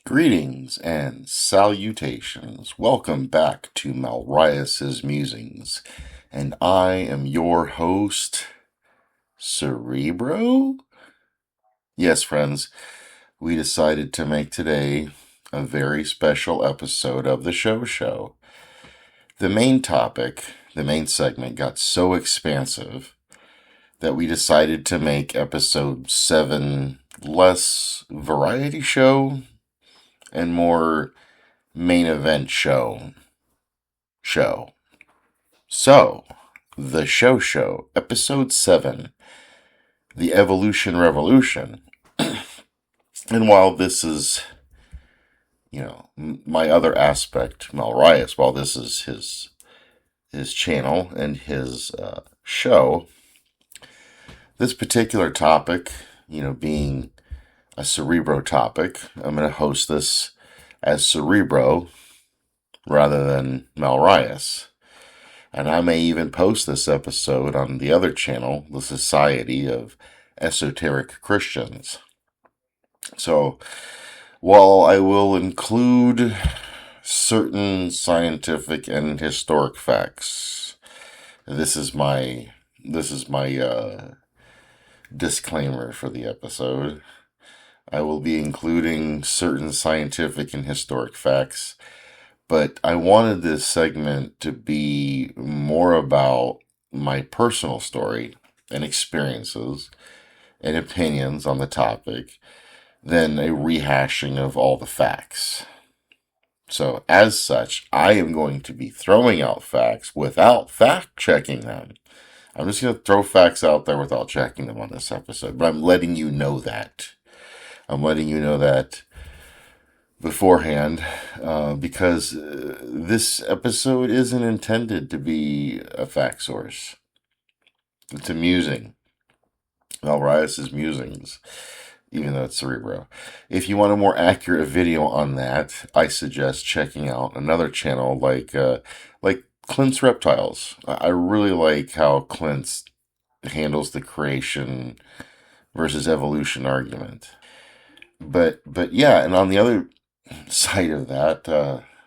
Greetings and salutations. Welcome back to Malrius's Musings. And I am your host, Cerebro? Yes, friends, we decided to make today a very special episode of the show. The main topic, the main segment, got so expansive that we decided to make episode 7 less variety show and more main event show. So, the show, episode 7, the evolution revolution. And while this is, my other aspect, Malrius, while this is his channel and his show, this particular topic, being a Cerebro topic, I'm going to host this as Cerebro rather than Malrius. And I may even post this episode on the other channel, the Society of Esoteric Christians. So, while I will include certain scientific and historic facts, this is my disclaimer for the episode. I will be including certain scientific and historic facts, but I wanted this segment to be more about my personal story and experiences and opinions on the topic than a rehashing of all the facts. So, as such, I am going to be throwing out facts without fact-checking them. I'm just going to throw facts out there without checking them on this episode, but I'm letting you know that. Beforehand, because this episode isn't intended to be a fact source. It's a musing. Malrius's musings, even though it's Cerebro. If you want a more accurate video on that, I suggest checking out another channel like Clint's Reptiles. I really like how Clint handles the creation versus evolution argument. But yeah, and on the other side of that,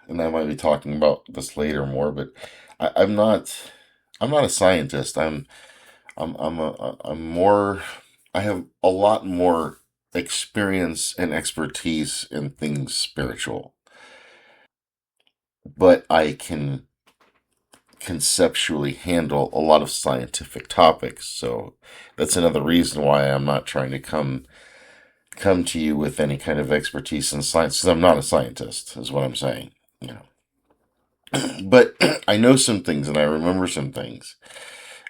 and I might be talking about this later more, but I'm not a scientist. I'm more. I have a lot more experience and expertise in things spiritual, but I can conceptually handle a lot of scientific topics. So that's another reason why I'm not trying to come to you with any kind of expertise in science, because I'm not a scientist, is what I'm saying. But I know some things and I remember some things,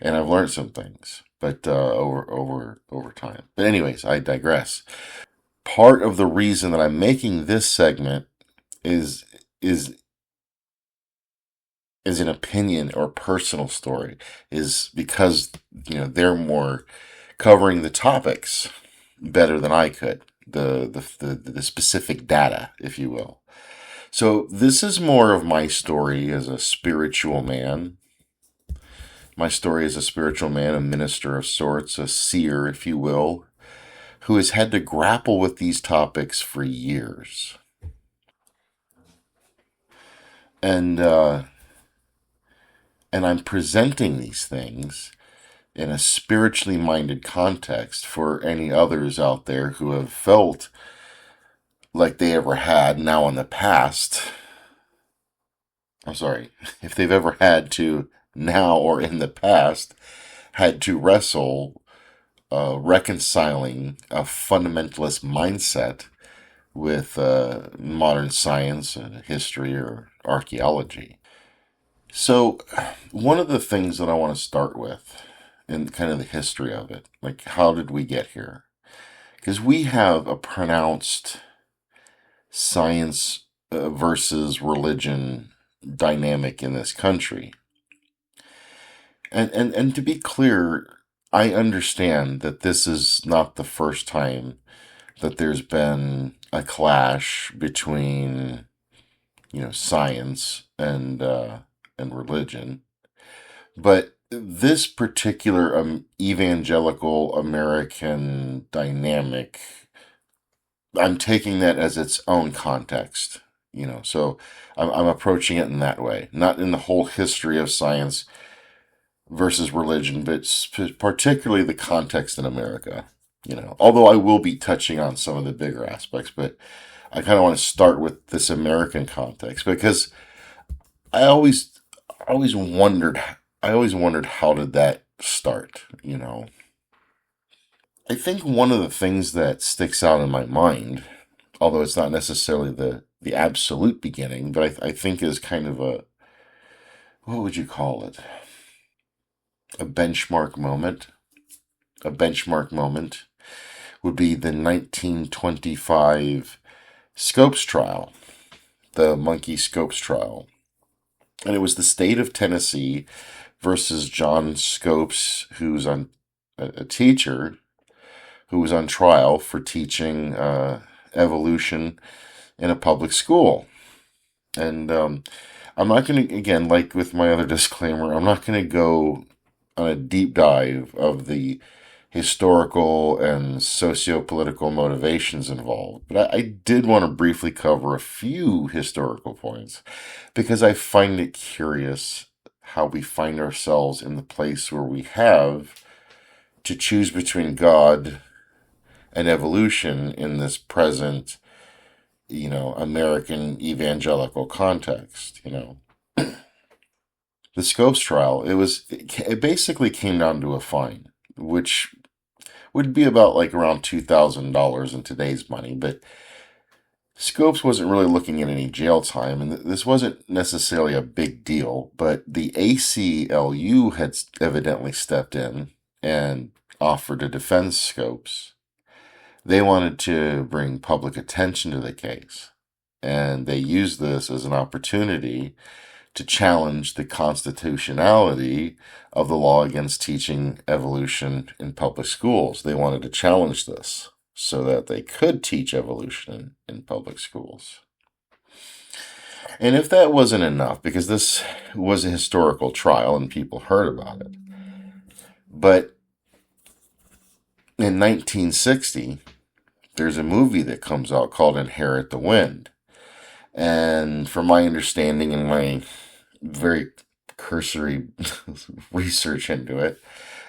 and I've learned some things, but over time. But anyways, I digress. Part of the reason that I'm making this segment is an opinion or personal story, is because they're more covering the topics better than I could, the specific data, if you will. So this is more of my story as a spiritual man. My story as a spiritual man, a minister of sorts, a seer, if you will, who has had to grapple with these topics for years. And I'm presenting these things in a spiritually minded context for any others out there who have felt like they ever had now in the past. I'm sorry, if they've ever had to now or in the past had to wrestle reconciling a fundamentalist mindset with modern science and history or archaeology. So one of the things that I want to start with and kind of the history of it, like how did we get here? Because we have a pronounced science versus religion dynamic in this country. And to be clear, I understand that this is not the first time that there's been a clash between, science and religion. But this particular evangelical American dynamic I'm taking that as its own context, so I'm approaching it in that way, not in the whole history of science versus religion, but particularly the context in America. Although I will be touching on some of the bigger aspects, but I kind of want to start with this American context because I always, always wondered, I always wondered how did that start. I think one of the things that sticks out in my mind, although it's not necessarily the absolute beginning, but I think is kind of what would you call it? A benchmark moment. A benchmark moment would be the 1925 Scopes trial, the monkey Scopes trial. And it was the state of Tennessee versus John Scopes, who's on a teacher who was on trial for teaching evolution in a public school. And I'm not going to, again, like with my other disclaimer, I'm not going to go on a deep dive of the historical and socio-political motivations involved. But I did want to briefly cover a few historical points because I find it curious how we find ourselves in the place where we have to choose between God and evolution in this present, American evangelical context. The Scopes trial, it basically came down to a fine, which would be about like around $2,000 in today's money, but Scopes wasn't really looking at any jail time, and this wasn't necessarily a big deal, but the ACLU had evidently stepped in and offered to defend Scopes. They wanted to bring public attention to the case, and they used this as an opportunity to challenge the constitutionality of the law against teaching evolution in public schools. They wanted to challenge this so that they could teach evolution in public schools. And if that wasn't enough, because this was a historical trial and people heard about it, but in 1960, there's a movie that comes out called Inherit the Wind. And from my understanding and my very cursory research into it,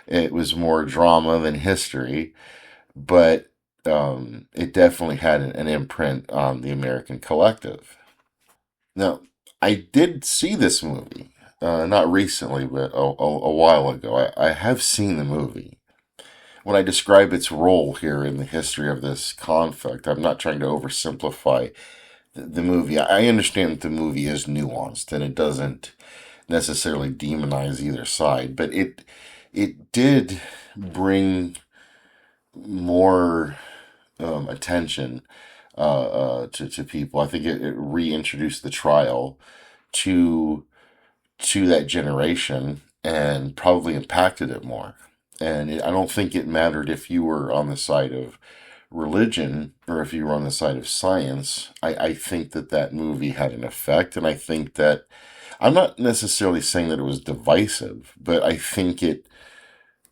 it was more drama than history, but it definitely had an imprint on the American collective. Now, I did see this movie, not recently, but a while ago. I have seen the movie. When I describe its role here in the history of this conflict, I'm not trying to oversimplify the movie. I understand that the movie is nuanced and it doesn't necessarily demonize either side, but it did bring more attention to people. I think it reintroduced the trial to that generation and probably impacted it more. And I don't think it mattered if you were on the side of religion or if you were on the side of science. I think that movie had an effect, and I think that I'm not necessarily saying that it was divisive, but I think it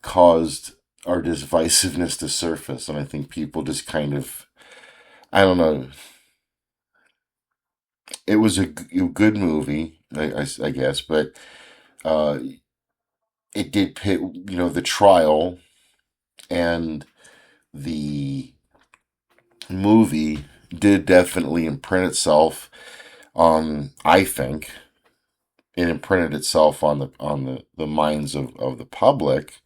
caused our divisiveness to surface, and I think people just kind of, I don't know, it was a good movie, I guess, but uh, it did pit, the trial and the movie did definitely imprint itself on, I think, it imprinted itself on the minds of the public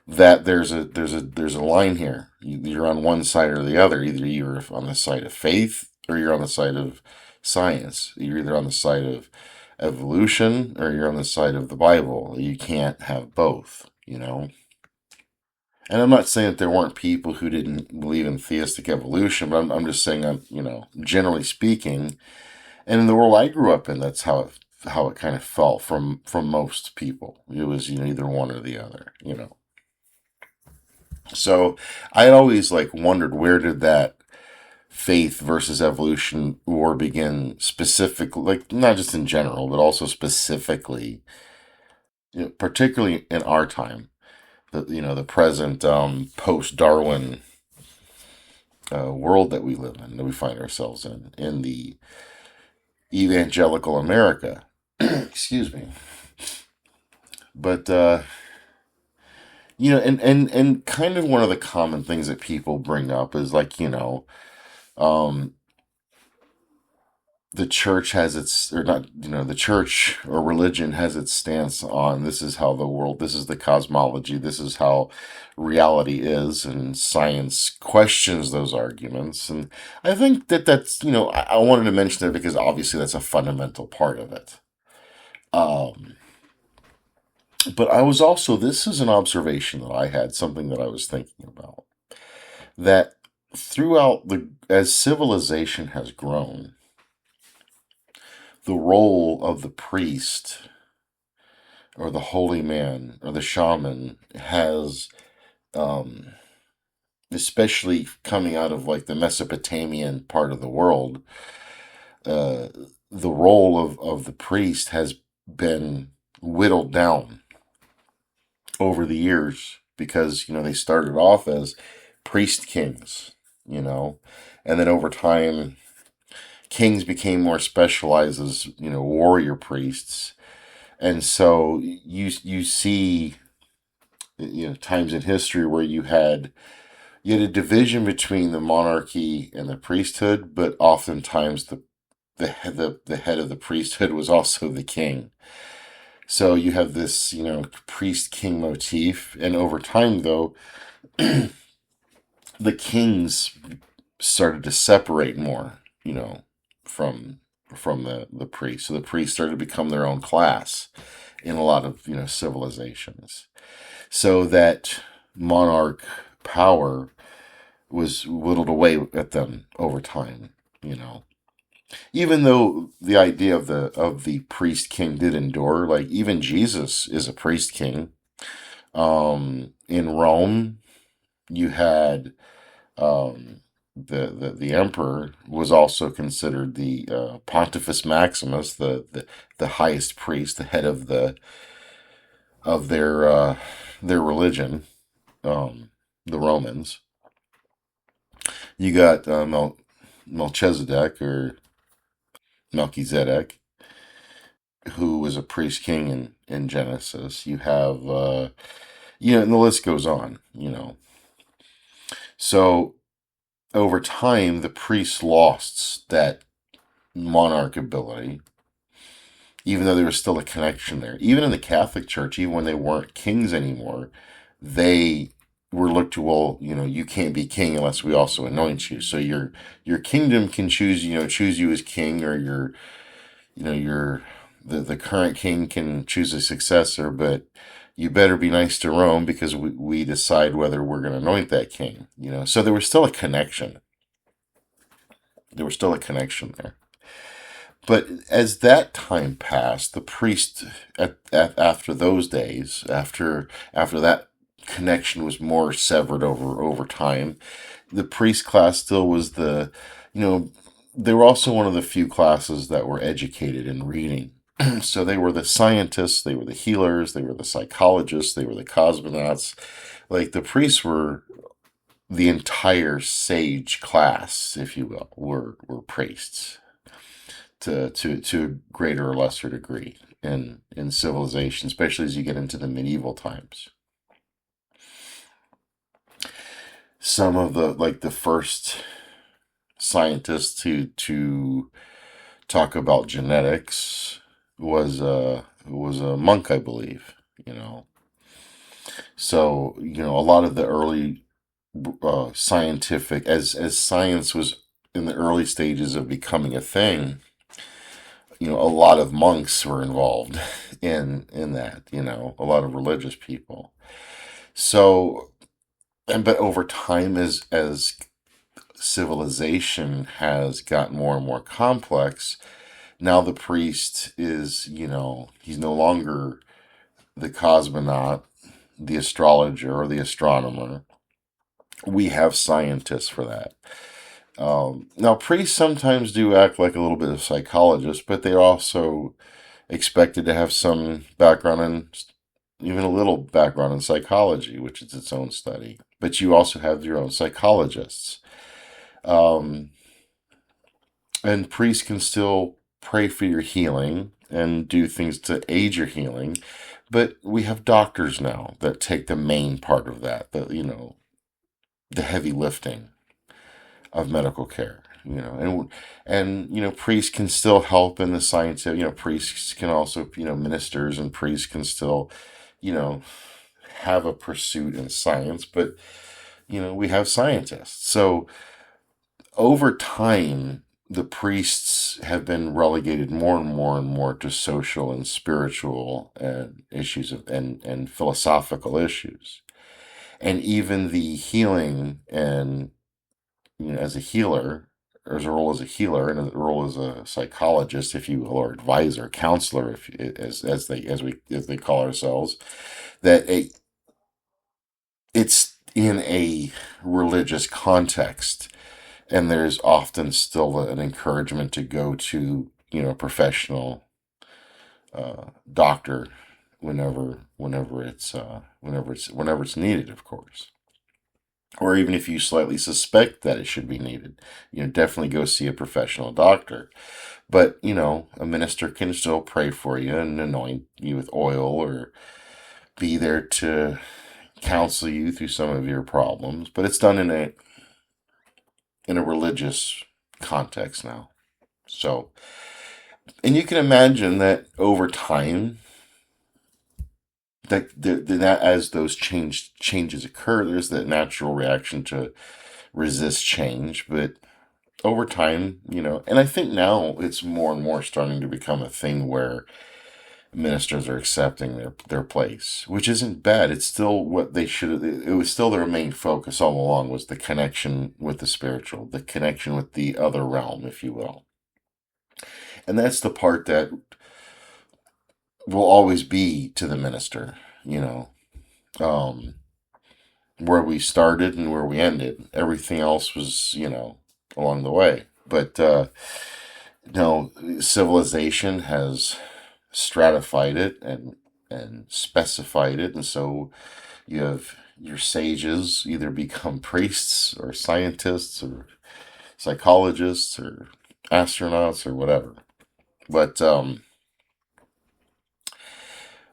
that there's a line here. You're on one side or the other. Either you're on the side of faith or you're on the side of science. You're either on the side of evolution or you're on the side of the Bible. You can't have both. And I'm not saying that there weren't people who didn't believe in theistic evolution, but I'm just saying, generally speaking, and in the world I grew up in, that's how it kind of felt from most people. It was either one or the other. So I had always wondered, where did that faith versus evolution war begin specifically, not just in general, but also specifically, particularly in our time, the present post-Darwin world that we live in, that we find ourselves in the evangelical America. Excuse me. But, and kind of one of the common things that people bring up is like, um, the church has its, or not, the church or religion has its stance on this is how the world, this is the cosmology, this is how reality is, and science questions those arguments. And I think that's, I wanted to mention that because obviously that's a fundamental part of it. Um, but I was also, this is an observation that I had, something that I was thinking about, that throughout as civilization has grown, the role of the priest or the holy man or the shaman has, um, especially coming out of like the Mesopotamian part of the world, uh, the role of the priest has been whittled down over the years because, they started off as priest kings, and then over time, kings became more specialized as, warrior priests. And so you see, times in history where you had a division between the monarchy and the priesthood, but oftentimes the head of the priesthood was also the king. So you have this, priest king motif, and over time though, the kings started to separate more, from the priests. So the priests started to become their own class in a lot of, civilizations. So that monarch power was whittled away at them over time, Even though the idea of the priest king did endure, like even Jesus is a priest king. In Rome, you had the emperor was also considered the Pontifex Maximus, the highest priest, the head of their religion, the Romans. You got Melchizedek or Melchizedek, who was a priest king in Genesis. You have and the list goes on. So over time, the priests lost that monarch ability, even though there was still a connection there. Even in the Catholic Church, even when they weren't kings anymore, they were looked to, well, you can't be king unless we also anoint you. So your kingdom can choose you as king, or the current king can choose a successor, but you better be nice to Rome because we decide whether we're going to anoint that king. So there was still a connection. There was still a connection there. But as that time passed, the priest after those days, after that connection was more severed over time, the priest class still was they were also one of the few classes that were educated in reading. So they were the scientists, they were the healers, they were the psychologists, they were the cosmonauts. Like the priests were the entire sage class, if you will, were priests to a greater or lesser degree in civilization, especially as you get into the medieval times. Some of the first scientists to talk about genetics was a monk, I believe. So a lot of the early scientific, as science was in the early stages of becoming a thing, a lot of monks were involved in that, a lot of religious people. So, but over time, as civilization has gotten more and more complex, now the priest is, he's no longer the cosmonaut, the astrologer, or the astronomer. We have scientists for that. Now, priests sometimes do act like a little bit of psychologists, but they're also expected to have some background in, even a little background in psychology, which is its own study. But you also have your own psychologists. Um, and priests can still pray for your healing and do things to aid your healing. But we have doctors now that take the main part of that, the heavy lifting of medical care, priests can still help in the science of, priests can also, ministers and priests can still, you know, have a pursuit in science, but, we have scientists. So over time, the priests have been relegated more and more and more to social and spiritual and issues and philosophical issues. And even the healing and, as a healer, there's a role as a healer and a role as a psychologist, if you will, or advisor, counselor, if as they call ourselves, that it's in a religious context, and there's often still an encouragement to go to a professional doctor whenever it's needed, of course. Or even if you slightly suspect that it should be needed, definitely go see a professional doctor. But, a minister can still pray for you and anoint you with oil or be there to counsel you through some of your problems. But it's done in a religious context now. So, and you can imagine that over time, that as those changes occur, there's that natural reaction to resist change. But over time, and I think now it's more and more starting to become a thing where ministers are accepting their place, which isn't bad. It's still what they should. It was still their main focus all along, was the connection with the spiritual, the connection with the other realm, if you will. And that's the part that will always be to the minister, um, where we started and where we ended. Everything else was, along the way. But no, civilization has stratified it and specified it, and so you have your sages either become priests or scientists or psychologists or astronauts or whatever. But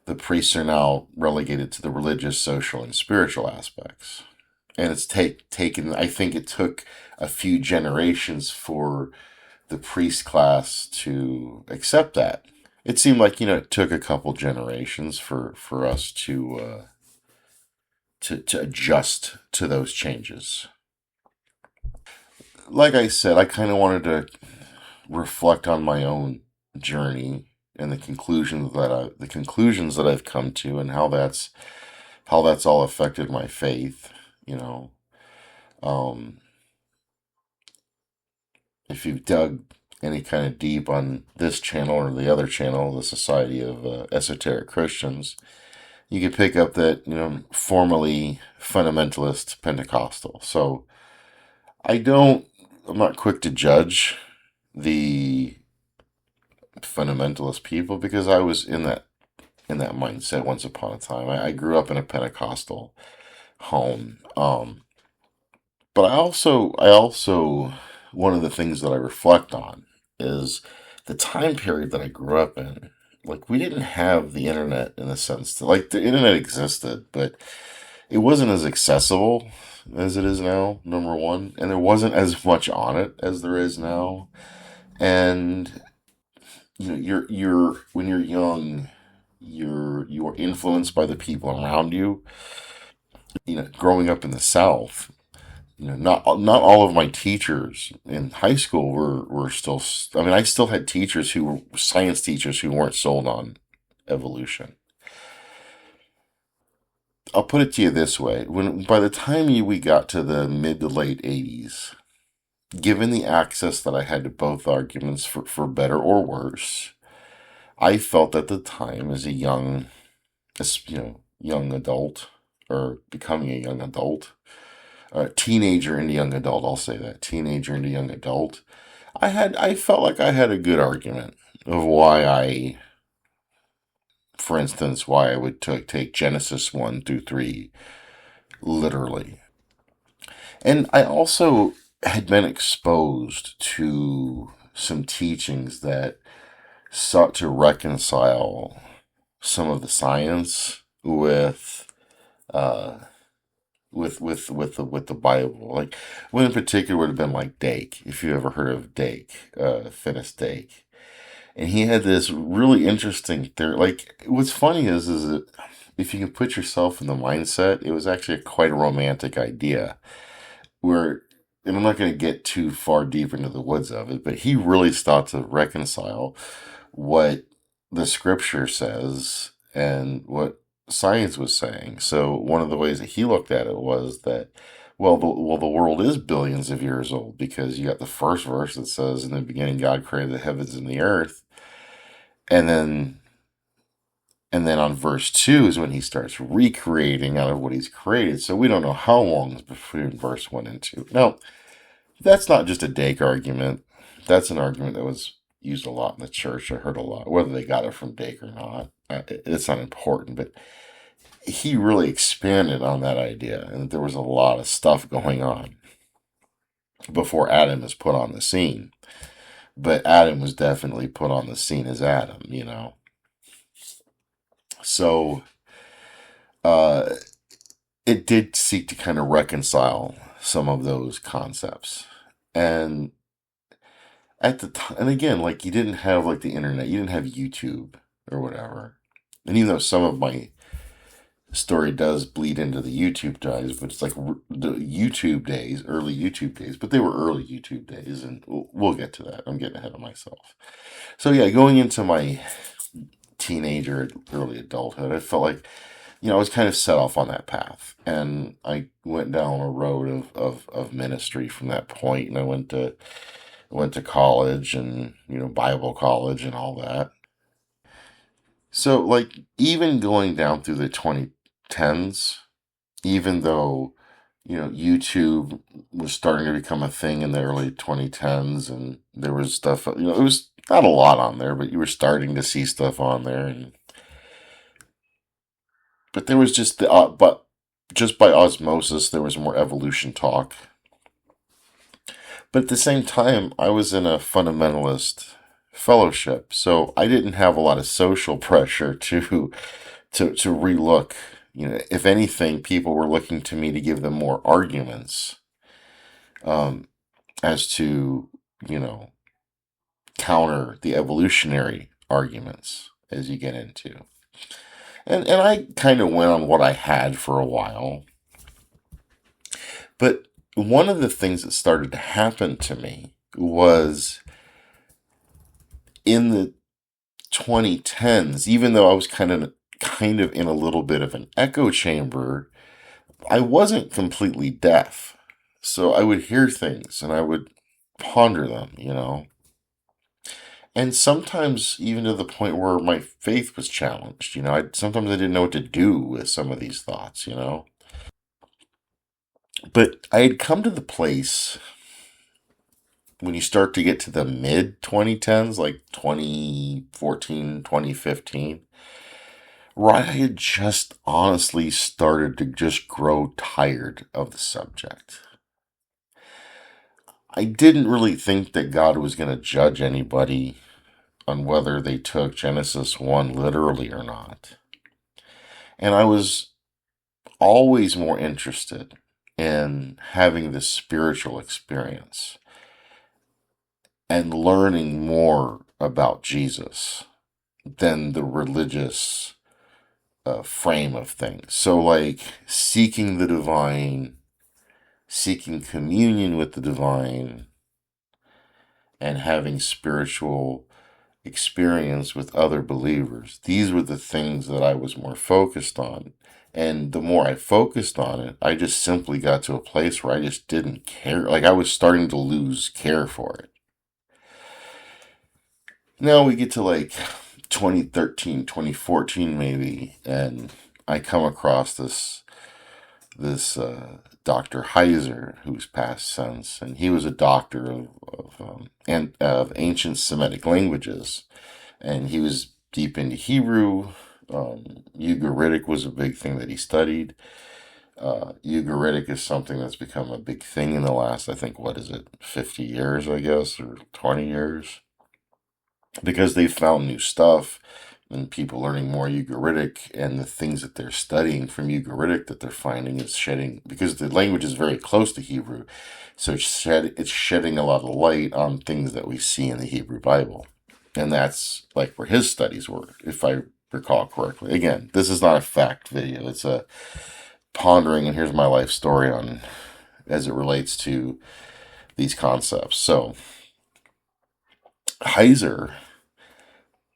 the priests are now relegated to the religious, social, and spiritual aspects. And it's taken, I think it took a few generations for the priest class to accept that. It seemed like, it took a couple generations for us to adjust to those changes. Like I said, I kind of wanted to reflect on my own journey and the conclusions that I've come to, and how that's all affected my faith. Um, if you've dug any kind of deep on this channel or the other channel, the Society of Esoteric Christians, you can pick up that, formerly fundamentalist Pentecostal. So I'm not quick to judge the fundamentalist people, because I was in that mindset once upon a time. I grew up in a Pentecostal home. But I also, one of the things that I reflect on is the time period that I grew up in. Like, we didn't have the internet, in the sense that, like, the internet existed, but it wasn't as accessible as it is now, number one, and there wasn't as much on it as there is now. And you're when you're young, you're influenced by the people around you. Growing up in the South, not all of my teachers in high school were still. I mean, I still had teachers who were science teachers who weren't sold on evolution. I'll put it to you this way: by the time we got to the mid to late '80s, given the access that I had to both arguments, for better or worse, I felt at the time, as a young adult, or becoming a young adult, teenager into young adult, I'll say that, teenager into young adult, I felt like I had a good argument of for instance, why I would take Genesis 1 through 3 literally. And I also had been exposed to some teachings that sought to reconcile some of the science uh, with the Bible. Like one in particular would have been like Dake, if you ever heard of Dake, Finis Dake. And he had this really interesting theory. Like what's funny is that if you can put yourself in the mindset, it was actually quite a romantic idea. Where, and I'm not going to get too far deep into the woods of it, but he really sought to reconcile what the scripture says and what science was saying. So one of the ways that he looked at it was that, the world is billions of years old because you got the first verse that says, "In the beginning, God created the heavens and the earth," and then on verse 2 is when he starts recreating out of what he's created. So we don't know how long is between verse 1 and 2. Now, that's not just a Dake argument. That's an argument that was used a lot in the church. I heard a lot. Whether they got it from Dake or not, it's not important. But he really expanded on that idea, and there was a lot of stuff going on before Adam is put on the scene. But Adam was definitely put on the scene as Adam, you know. So uh, it did seek to kind of reconcile some of those concepts. And at the time, and again, like you didn't have like the internet, you didn't have YouTube or whatever. And even though some of my story does bleed into the YouTube days, but it's like the YouTube days, early YouTube days, but they were early YouTube days, and we'll get to that. I'm getting ahead of myself. So yeah, going into my teenager, early adulthood, I felt like, I was kind of set off on that path. And I went down a road of ministry from that point, and I went to college and, Bible college and all that. So like even going down through the 2010s, even though, YouTube was starting to become a thing in the early 2010s and there was stuff, it was not a lot on there, but you were starting to see stuff on there. But there was but just by osmosis, there was more evolution talk. But at the same time, I was in a fundamentalist fellowship, so I didn't have a lot of social pressure to relook. If anything, people were looking to me to give them more arguments um, as to counter the evolutionary arguments as you get into. And I kind of went on what I had for a while. But one of the things that started to happen to me was in the 2010s, even though I was kind of in a little bit of an echo chamber, I wasn't completely deaf. So I would hear things and I would ponder them. And sometimes even to the point where my faith was challenged. Sometimes I didn't know what to do with some of these thoughts. But I had come to the place when you start to get to the mid 2010s, like 2014, 2015, where I had just honestly started to just grow tired of the subject. I didn't really think that God was going to judge anybody on whether they took Genesis 1 literally or not. And I was always more interested in having this spiritual experience and learning more about Jesus than the religious frame of things. So, like, seeking the divine, seeking communion with the divine, and having spiritual experience with other believers. These were the things that I was more focused on. And the more I focused on it, I just simply got to a place where I just didn't care. Like, I was starting to lose care for it. Now we get to like 2013, 2014 maybe, and I come across this Dr. Heiser, who's passed since, and he was a doctor of ancient Semitic languages, and he was deep into Hebrew. Ugaritic was a big thing that he studied. Ugaritic is something that's become a big thing in the last, I think, what is it, 50 years, I guess, or 20 years? Because they've found new stuff and people learning more Ugaritic, and the things that they're studying from Ugaritic that they're finding is shedding, because the language is very close to Hebrew, so it's shedding a lot of light on things that we see in the Hebrew Bible. And that's like where his studies were, if I recall correctly. Again, this is not a fact video. It's a pondering, and here's my life story on as it relates to these concepts. So Heiser,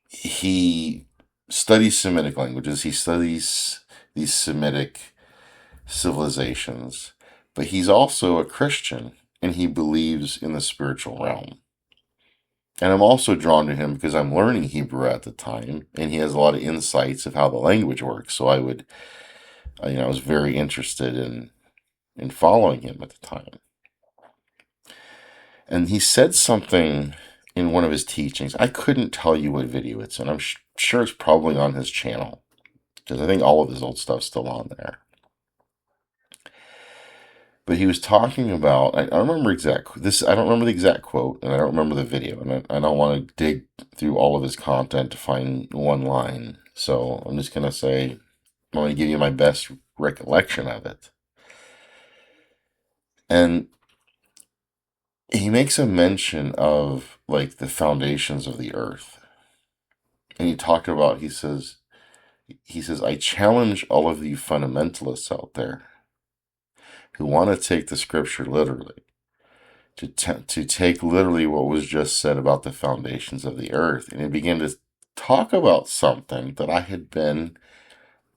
he studies Semitic languages. He studies these Semitic civilizations, but he's also a Christian, and he believes in the spiritual realm. And I'm also drawn to him because I'm learning Hebrew at the time, and he has a lot of insights of how the language works. So I was very interested in following him at the time. And he said something in one of his teachings. I couldn't tell you what video it's in. I'm sure it's probably on his channel, because I think all of his old stuff's still on there. But he was talking about, I don't remember the exact quote, and I don't remember the video, and I don't want to dig through all of his content to find one line. So I'm just going to say, I'm going to give you my best recollection of it. And he makes a mention of like the foundations of the earth. And he says, I challenge all of you fundamentalists out there who want to take the scripture literally, to take literally what was just said about the foundations of the earth. And he began to talk about something that I had been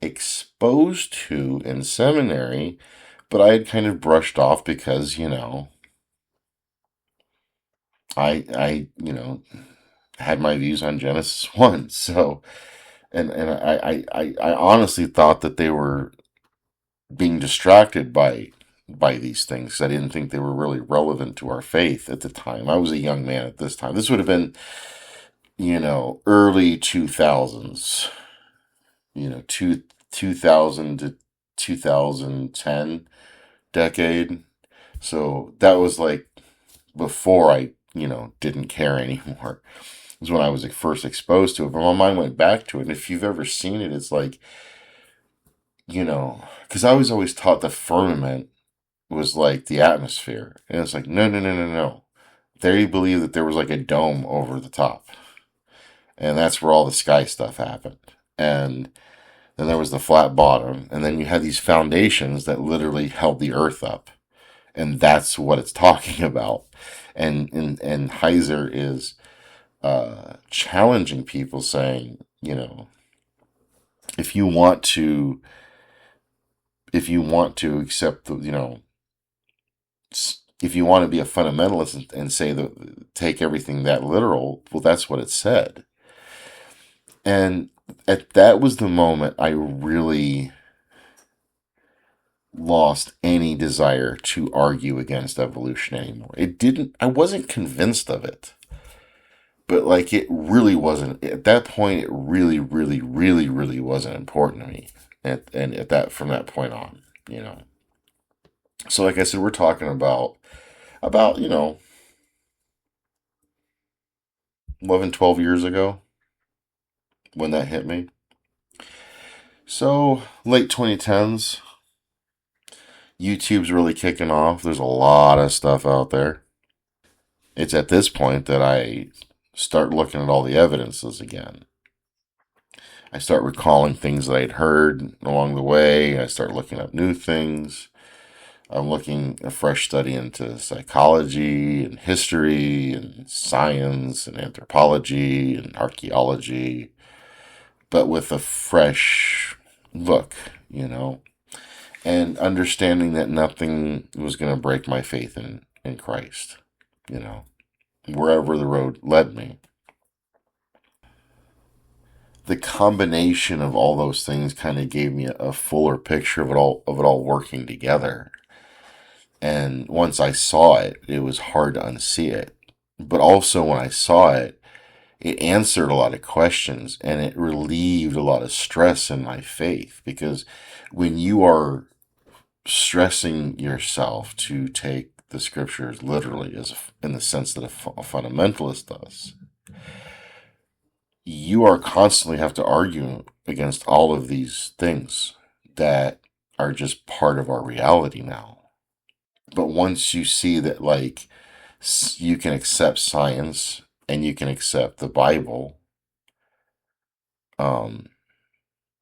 exposed to in seminary, but I had kind of brushed off because, I had my views on Genesis 1. So, and I honestly thought that they were being distracted by these things. I didn't think they were really relevant to our faith at the time. I was a young man at this time. This would have been, early 2000s, 2000 to 2010 decade. So that was like before I, didn't care anymore. It was when I was first exposed to it. But my mind went back to it. And if you've ever seen it, it's like, because I was always taught the firmament was like the atmosphere. And it's like, no, no, no, no, no. They believe that there was like a dome over the top. And that's where all the sky stuff happened. And then there was the flat bottom. And then you had these foundations that literally held the earth up. And that's what it's talking about. And Heiser is challenging people, saying, if you want to accept the, if you want to be a fundamentalist and say that take everything that literal, well, that's what it said. And that was the moment I really lost any desire to argue against evolution anymore. I wasn't convinced of it. But like it really wasn't, at that point, it really, really, really, really wasn't important to me. From that point on, So like I said, we're talking about 11, 12 years ago when that hit me. So late 2010s, YouTube's really kicking off. There's a lot of stuff out there. It's at this point that I start looking at all the evidences again. I start recalling things that I'd heard along the way. I start looking up new things. I'm looking a fresh study into psychology and history and science and anthropology and archaeology, but with a fresh look, and understanding that nothing was going to break my faith in Christ, wherever the road led me. The combination of all those things kind of gave me a fuller picture of it all working together. And once I saw it, it was hard to unsee it. But also when I saw it, it answered a lot of questions and it relieved a lot of stress in my faith. Because when you are stressing yourself to take the scriptures literally, as in the sense that a fundamentalist does, you are constantly have to argue against all of these things that are just part of our reality now. But once you see that, like, you can accept science and you can accept the Bible, um,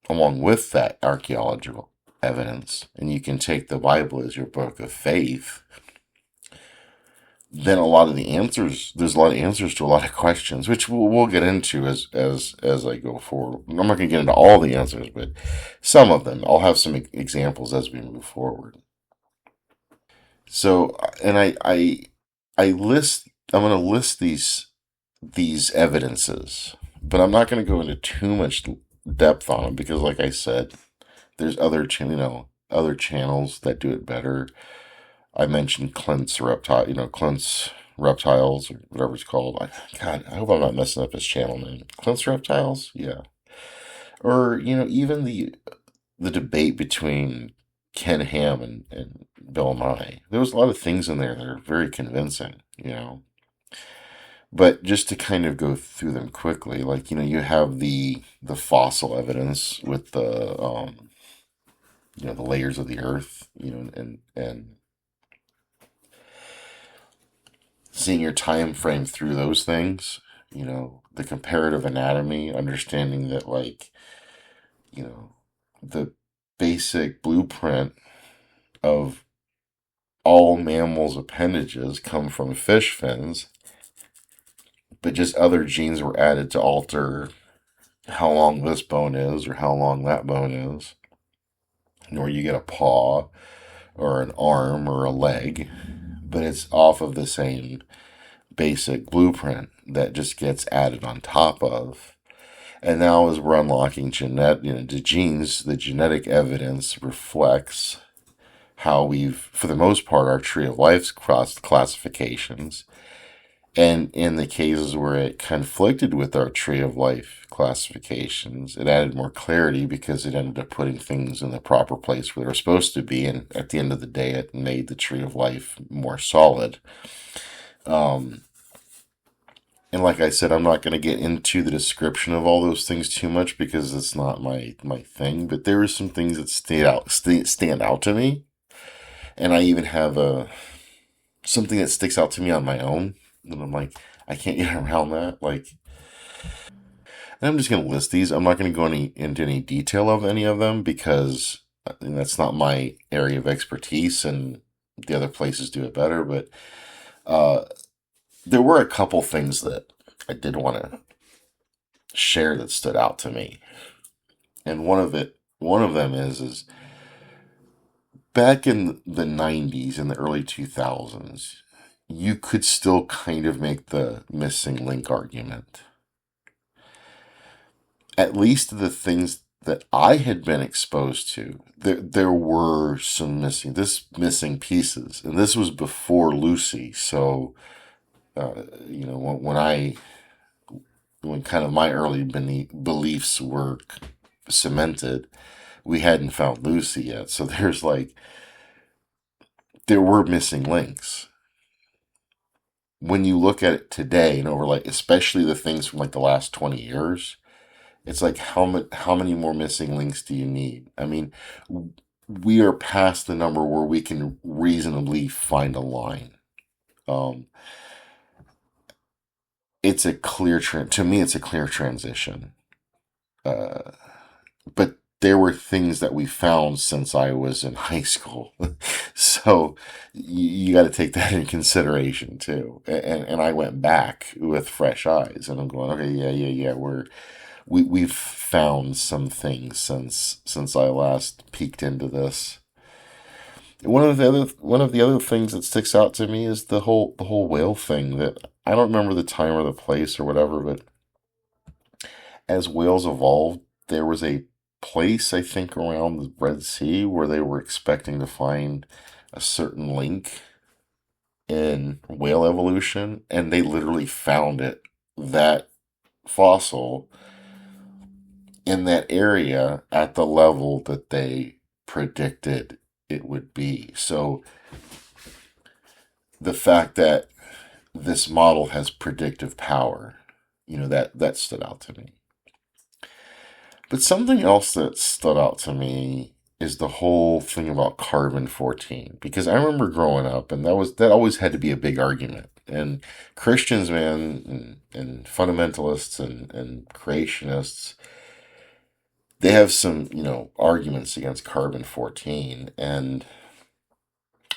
along with that archaeological evidence, and you can take the Bible as your book of faith, then there's a lot of answers to a lot of questions, which we'll get into as I go forward. I'm not going to get into all the answers, but some of them. I'll have some examples as we move forward. So, and I'm going to list these evidences, but I'm not going to go into too much depth on them because, like I said, there's other channels that do it better. I mentioned Clint's Reptiles, or whatever it's called. God, I hope I'm not messing up his channel name. Clint's Reptiles? Yeah. Or, even the debate between Ken Ham and Bill Nye. There was a lot of things in there that are very convincing. But just to kind of go through them quickly, like, you have the fossil evidence with the layers of the earth, and seeing your time frame through those things, the comparative anatomy, understanding that, like, the basic blueprint of all mammals' appendages come from fish fins, but just other genes were added to alter how long this bone is or how long that bone is, or you get a paw or an arm or a leg, but it's off of the same basic blueprint that just gets added on top of. And now, as we're unlocking the genes, the genetic evidence reflects how for the most part, our tree of life crossed classifications. And in the cases where it conflicted with our tree of life classifications, it added more clarity because it ended up putting things in the proper place where they're supposed to be. And at the end of the day, it made the tree of life more solid. And like I said, I'm not going to get into the description of all those things too much because it's not my thing. But there are some things that stand out to me, and I even have something that sticks out to me on my own. And I'm like, I can't get around that. Like, and I'm just going to list these. I'm not going to go into any detail of any of them because that's not my area of expertise, and the other places do it better. But there were a couple things that I did want to share that stood out to me. And one of them is back in the 90s and the early 2000s, you could still kind of make the missing link argument. At least the things that I had been exposed to, there were some missing pieces. And this was before Lucy. So, when kind of my early beliefs were cemented, we hadn't found Lucy yet. So there were missing links. When you look at it today and over, like, especially the things from like the last 20 years, it's like, how many more missing links do you need? I mean, we are past the number where we can reasonably find a line. It's a clear to me, it's a clear transition. But there were things that we found since I was in high school. So you got to take that in consideration too. And I went back with fresh eyes and I'm going, okay, yeah. We've found some things since I last peeked into this. One of the other things that sticks out to me is the whole whale thing. That I don't remember the time or the place or whatever, but as whales evolved, there was a place, I think, around the Red Sea where they were expecting to find a certain link in whale evolution, and they literally found that fossil in that area at the level that they predicted it would be. So the fact that this model has predictive power, that stood out to me. But something else that stood out to me is the whole thing about carbon 14, because I remember growing up, and that always had to be a big argument. And Christians, man, and fundamentalists and creationists, they have some, arguments against carbon 14. And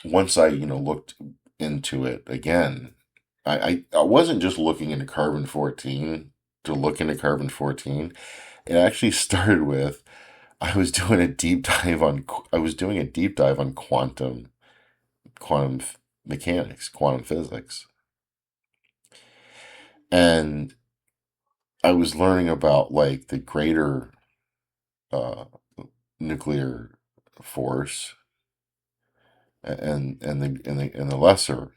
once I, looked into it again, I wasn't just looking into carbon 14 to look into carbon 14. It actually started with I was doing a deep dive on quantum mechanics, quantum physics, and I was learning about like the greater uh, nuclear force and the lesser,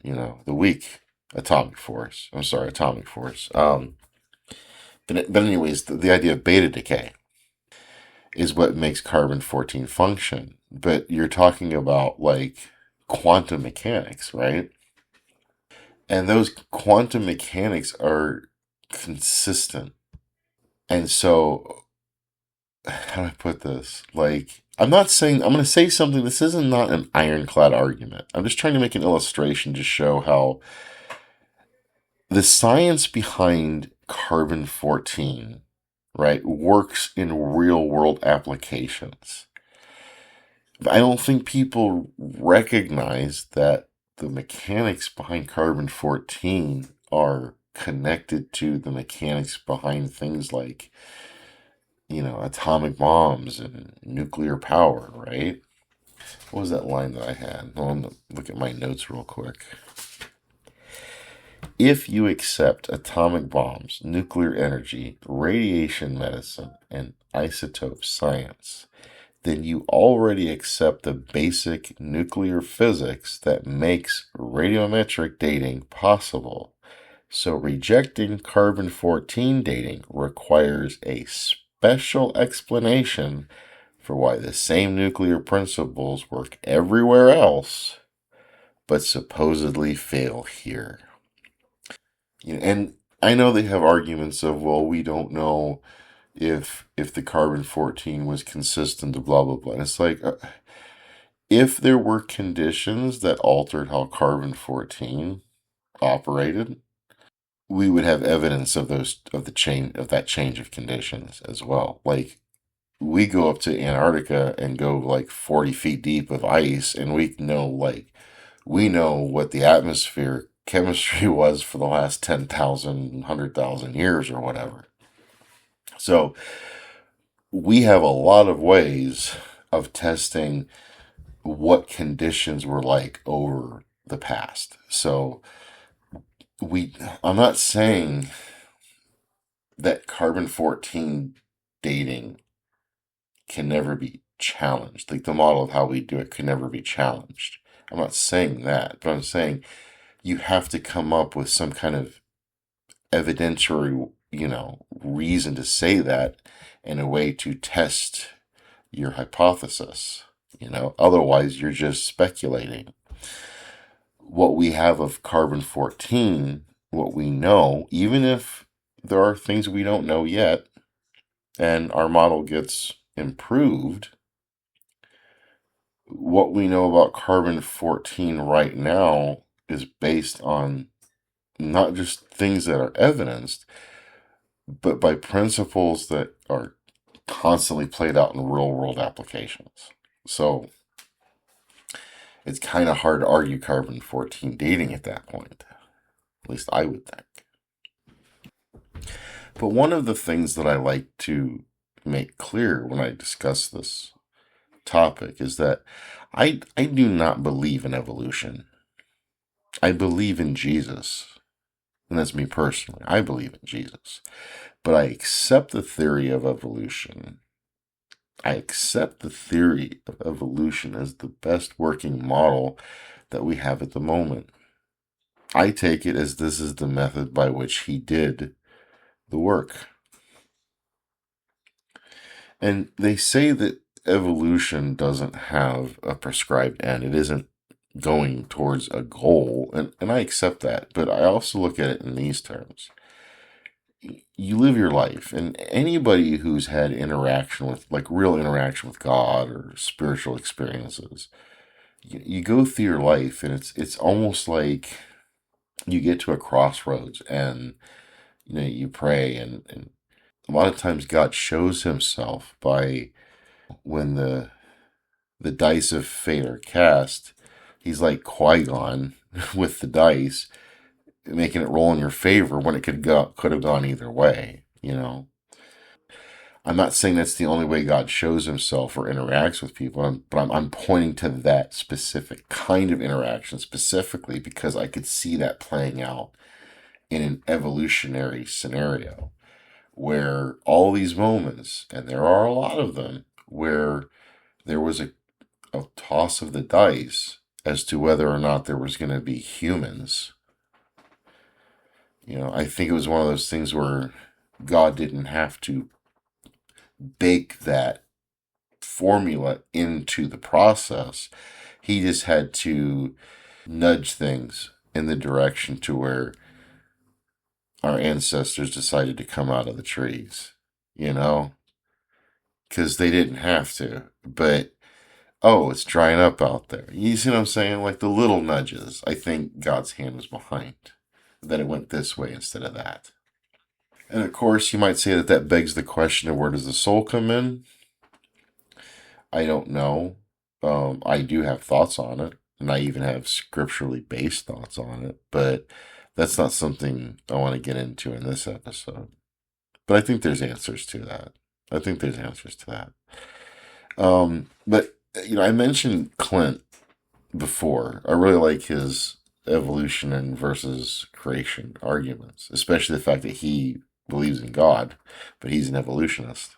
the weak atomic force. I'm sorry, atomic force. But anyways, the idea of beta decay is what makes carbon 14 function. But you're talking about like quantum mechanics, right? And those quantum mechanics are consistent. And so, how do I put this? Like, I'm going to say something. This isn't not an ironclad argument. I'm just trying to make an illustration to show how the science behind carbon 14, right, works in real world applications. I don't think people recognize that the mechanics behind carbon 14 are connected to the mechanics behind things like, atomic bombs and nuclear power, right? What was that line that I had? Well, I'm going to look at my notes real quick. If you accept atomic bombs, nuclear energy, radiation medicine, and isotope science, then you already accept the basic nuclear physics that makes radiometric dating possible. So rejecting carbon 14 dating requires a special explanation for why the same nuclear principles work everywhere else, but supposedly fail here. And I know they have arguments of, well, we don't know if the carbon 14 was consistent to blah blah blah. And it's like, if there were conditions that altered how carbon 14 operated, we would have evidence of that change of conditions as well. Like, we go up to Antarctica and go like 40 feet deep of ice, and we know what the atmosphere chemistry was for the last 10,000, 100,000 years or whatever. So we have a lot of ways of testing what conditions were like over the past. So I'm not saying that carbon 14 dating can never be challenged. Like, the model of how we do it can never be challenged. I'm not saying that, but I'm saying you have to come up with some kind of evidentiary, reason to say that, and a way to test your hypothesis. Otherwise you're just speculating. What we have of carbon 14, what we know, even if there are things we don't know yet, and our model gets improved, what we know about carbon 14 right now is based on not just things that are evidenced, but by principles that are constantly played out in real world applications. So it's kind of hard to argue carbon 14 dating at that point. At least I would think. But one of the things that I like to make clear when I discuss this topic is that I do not believe in evolution. I believe in Jesus. And that's me personally. I believe in Jesus. But I accept the theory of evolution. I accept the theory of evolution as the best working model that we have at the moment. I take it as this is the method by which he did the work. And they say that evolution doesn't have a prescribed end. It isn't going towards a goal, and I accept that. But I also look at it in these terms. You live your life, and anybody who's had interaction with, like real interaction with God or spiritual experiences, you go through your life, and it's almost like you get to a crossroads, and you pray, and a lot of times God shows himself by when the dice of fate are cast. He's like Qui-Gon with the dice, making it roll in your favor when it could have gone either way. I'm not saying that's the only way God shows himself or interacts with people, but I'm pointing to that specific kind of interaction specifically because I could see that playing out in an evolutionary scenario where all these moments, and there are a lot of them, where there was a toss of the dice as to whether or not there was going to be humans. I think it was one of those things where God didn't have to bake that formula into the process. He just had to nudge things in the direction to where our ancestors decided to come out of the trees, because they didn't have to. But, oh, it's drying up out there. You see what I'm saying? Like the little nudges, I think God's hand was behind, that it went this way instead of that. And of course, you might say that begs the question of where does the soul come in? I don't know. I do have thoughts on it, and I even have scripturally based thoughts on it, but that's not something I want to get into in this episode. But I think there's answers to that. But I mentioned Clint before. I really like his evolution and versus creation arguments, especially the fact that he believes in God, but he's an evolutionist.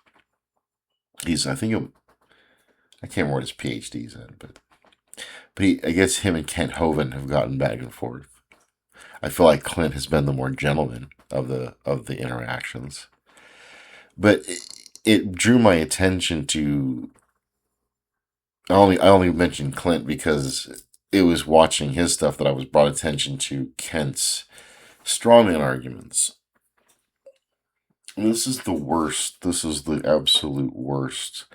I think, I can't remember what his PhD's in, but I guess him and Kent Hovind have gotten back and forth. I feel like Clint has been the more gentleman of the interactions, but it drew my attention to. I only mentioned Clint because it was watching his stuff that I was brought attention to Kent's strawman arguments. And this is the worst. This is the absolute worst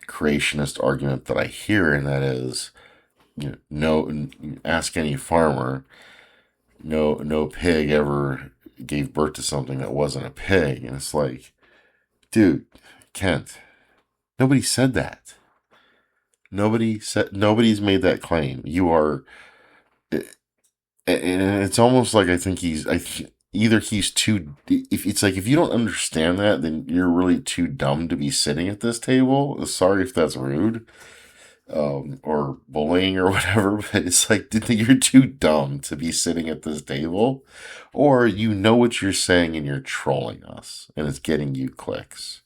creationist argument that I hear, and that is, no. Ask any farmer. No pig ever gave birth to something that wasn't a pig, and it's like, dude, Kent, nobody said that. Nobody's made that claim. You are, and it's almost like I think either he's too. If you don't understand that, then you're really too dumb to be sitting at this table. Sorry if that's rude, or bullying or whatever, but it's like you're too dumb to be sitting at this table, or you know what you're saying and you're trolling us, and it's getting you clicks.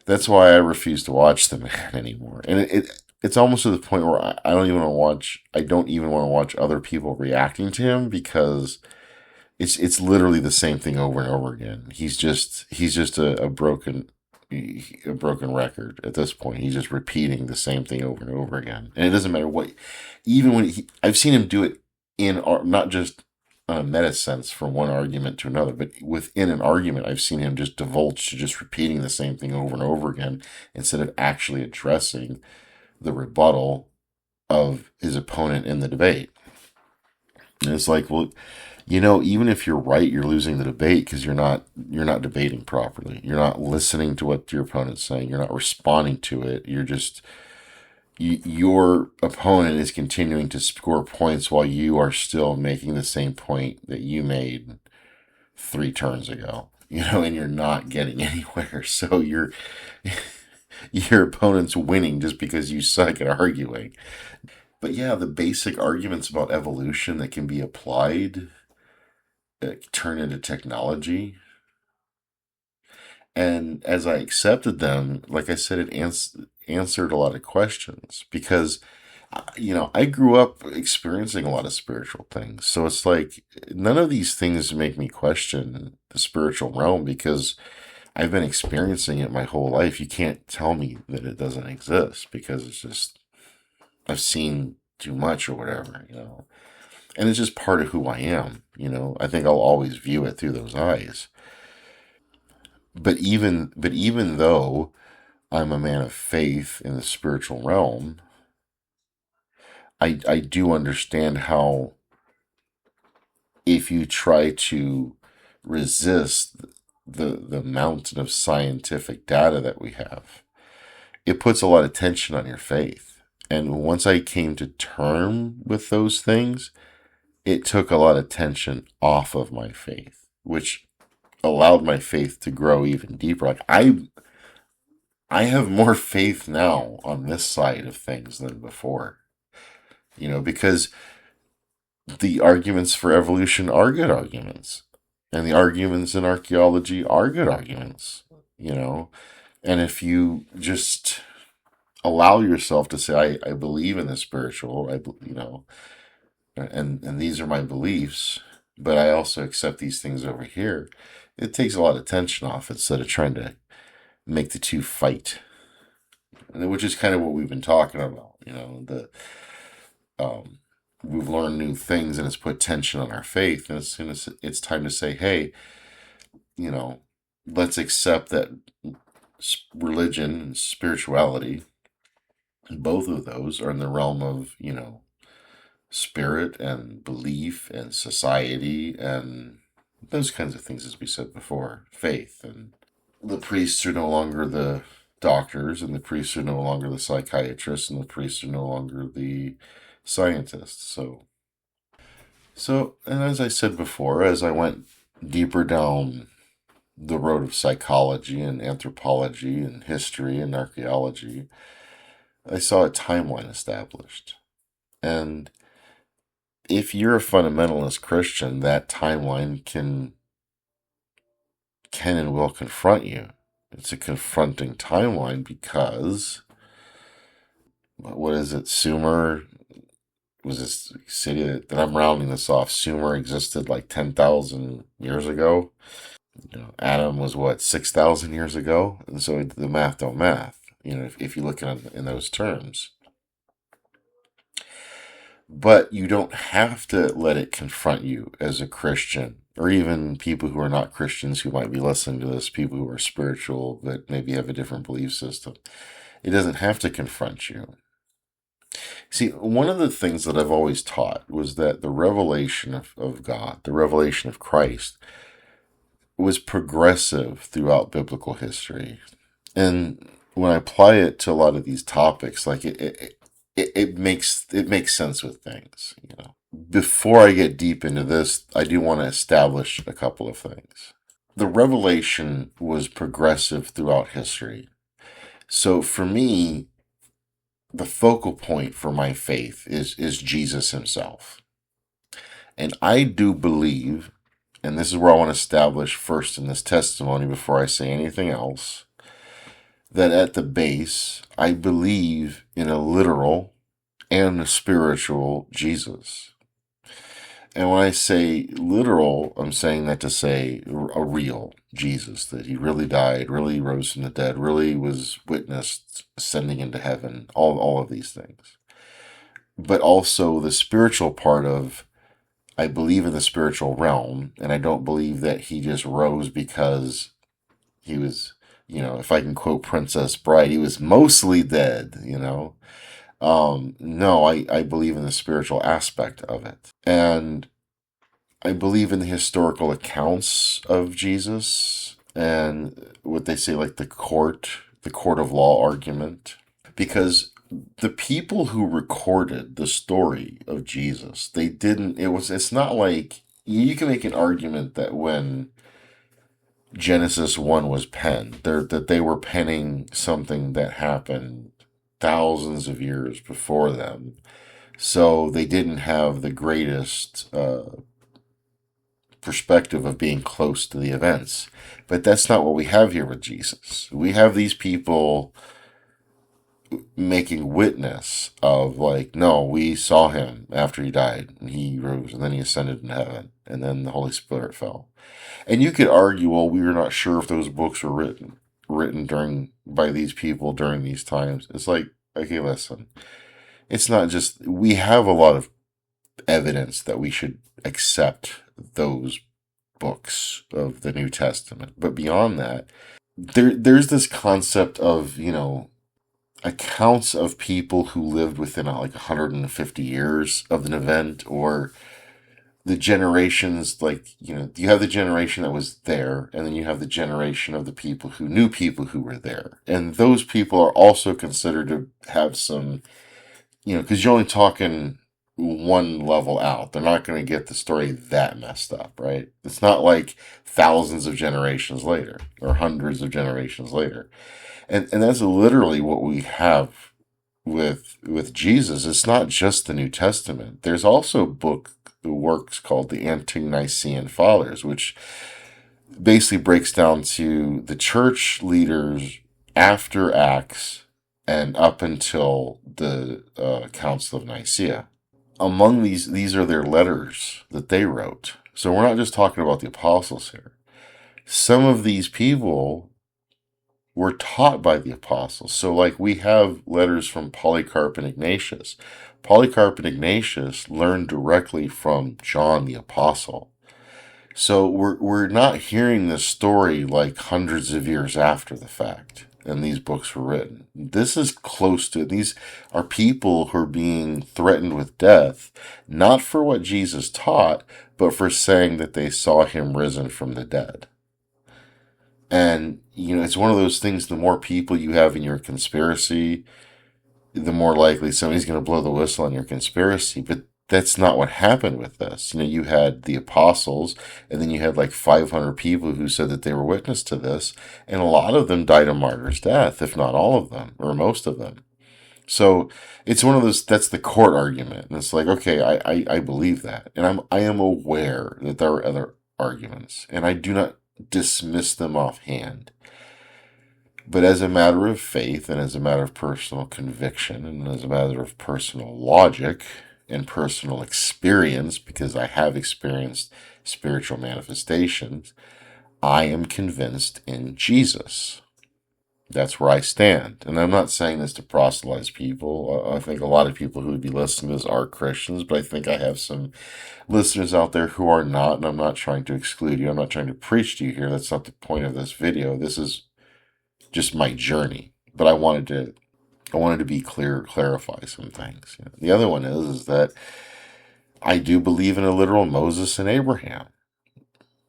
That's why I refuse to watch the man anymore, and it's almost to the point where I don't even want to watch. I don't even want to watch other people reacting to him because it's literally the same thing over and over again. He's just a broken record at this point. He's just repeating the same thing over and over again, and it doesn't matter what. Even when I've seen him do it in not just on a meta sense from one argument to another, but within an argument, I've seen him just divulge to just repeating the same thing over and over again instead of actually addressing the rebuttal of his opponent in the debate. And it's like, well, even if you're right, you're losing the debate because you're not debating properly. You're not listening to what your opponent's saying. You're not responding to it. Your opponent is continuing to score points while you are still making the same point that you made 3 turns ago. And you're not getting anywhere. So your opponent's winning just because you suck at arguing. But yeah, the basic arguments about evolution that can be applied turn into technology. And as I accepted them, like I said, it answered a lot of questions because, I grew up experiencing a lot of spiritual things. So it's like none of these things make me question the spiritual realm because I've been experiencing it my whole life. You can't tell me that it doesn't exist because it's just, I've seen too much or whatever, And it's just part of who I am. I think I'll always view it through those eyes. But even though I'm a man of faith in the spiritual realm, I do understand how if you try to resist the mountain of scientific data that we have, it puts a lot of tension on your faith. And once I came to term with those things, it took a lot of tension off of my faith, which allowed my faith to grow even deeper. Like I have more faith now on this side of things than before. Because the arguments for evolution are good arguments. And the arguments in archaeology are good arguments, you know. And if you just allow yourself to say, I believe in the spiritual, and these are my beliefs, but I also accept these things over here, it takes a lot of tension off instead of trying to make the two fight, which is kind of what we've been talking about, um, we've learned new things and it's put tension on our faith. And as soon as it's time to say, hey, you know, let's accept that religion and spirituality, both of those are in the realm of, spirit and belief and society and those kinds of things, as we said before, faith. And the priests are no longer the doctors, and the priests are no longer the psychiatrists, and the priests are no longer the scientists. And as I said before, as I went deeper down the road of psychology and anthropology and history and archaeology, I saw a timeline established. And if you're a fundamentalist Christian, that timeline can and will confront you. It's a confronting timeline because, what is it, Sumer was this city that I'm rounding this off. Sumer existed like 10,000 years ago. Adam was what, 6,000 years ago? And so the math don't math, if you look at it in those terms. But you don't have to let it confront you as a Christian, or even people who are not Christians who might be listening to this, people who are spiritual but maybe have a different belief system. It doesn't have to confront you. See, one of the things that I've always taught was that the revelation of God, the revelation of Christ, was progressive throughout biblical history. And when I apply it to a lot of these topics, like it makes sense with things. Before I get deep into this, I do want to establish a couple of things. The revelation was progressive throughout history. So for me, the focal point for my faith is Jesus himself. And I do believe, and this is where I want to establish first in this testimony before I say anything else, that at the base, I believe in a literal and a spiritual Jesus. And when I say literal, I'm saying that to say a real Jesus, that he really died, really rose from the dead, really was witnessed ascending into heaven, all of these things. But also the spiritual part of, I believe in the spiritual realm, and I don't believe that he just rose because he was, if I can quote Princess Bride, he was mostly dead, No, I believe in the spiritual aspect of it. And I believe in the historical accounts of Jesus and what they say, like the court of law argument. Because the people who recorded the story of Jesus, it's not like, you can make an argument that when Genesis 1 was penned, that they were penning something that happened thousands of years before them. So they didn't have the greatest perspective of being close to the events. But that's not what we have here with Jesus. We have these people making witness of like, no, we saw him after he died and he rose and then he ascended in heaven and then the Holy Spirit fell. And you could argue, well, we are not sure if those books were written during by these people during these times. It's like, okay, listen, it's not just, we have a lot of evidence that we should accept those books of the New Testament. But beyond that, there's this concept of, accounts of people who lived within like 150 years of an event, or the generations, like, you have the generation that was there, and then you have the generation of the people who knew people who were there. And those people are also considered to have some, because you're only talking one level out. They're not going to get the story that messed up, right? It's not like thousands of generations later or hundreds of generations later. And that's literally what we have with Jesus. It's not just the New Testament. There's also works called the Ante-Nicene Fathers, which basically breaks down to the church leaders after Acts and up until the Council of Nicaea. Among these are their letters that they wrote. So we're not just talking about the apostles here. Some of these people were taught by the apostles. So like we have letters from Polycarp and Ignatius. Polycarp and Ignatius learned directly from John the Apostle. So we're not hearing this story like hundreds of years after the fact and these books were written. This is close to, these are people who are being threatened with death, not for what Jesus taught, but for saying that they saw him risen from the dead. And, it's one of those things, the more people you have in your conspiracy, the more likely somebody's going to blow the whistle on your conspiracy. But that's not what happened with this. You had the apostles, and then you had like 500 people who said that they were witness to this, and a lot of them died a martyr's death, if not all of them, or most of them. So it's one of those, that's the court argument. And it's like, okay, I believe that. And I am aware that there are other arguments, and I do not dismiss them offhand. But as a matter of faith, and as a matter of personal conviction, and as a matter of personal logic, and personal experience, because I have experienced spiritual manifestations, I am convinced in Jesus. That's where I stand. And I'm not saying this to proselytize people. I think a lot of people who would be listening to this are Christians, but I think I have some listeners out there who are not, and I'm not trying to exclude you. I'm not trying to preach to you here. That's not the point of this video. This is just my journey. But I wanted to be clear, clarify some things. The other one is that I do believe in a literal Moses and Abraham.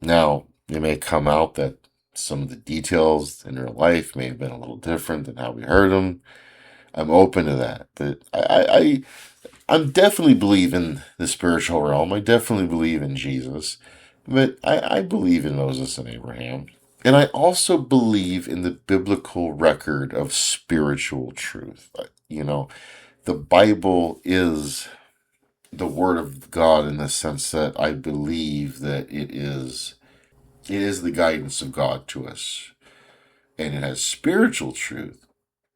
Now, it may come out that some of the details in their life may have been a little different than how we heard them. I'm open to that. But I'm definitely believe in the spiritual realm. I definitely believe in Jesus. But I believe in Moses and Abraham. And I also believe in the biblical record of spiritual truth. The Bible is the Word of God in the sense that I believe that it is the guidance of God to us. And it has spiritual truth,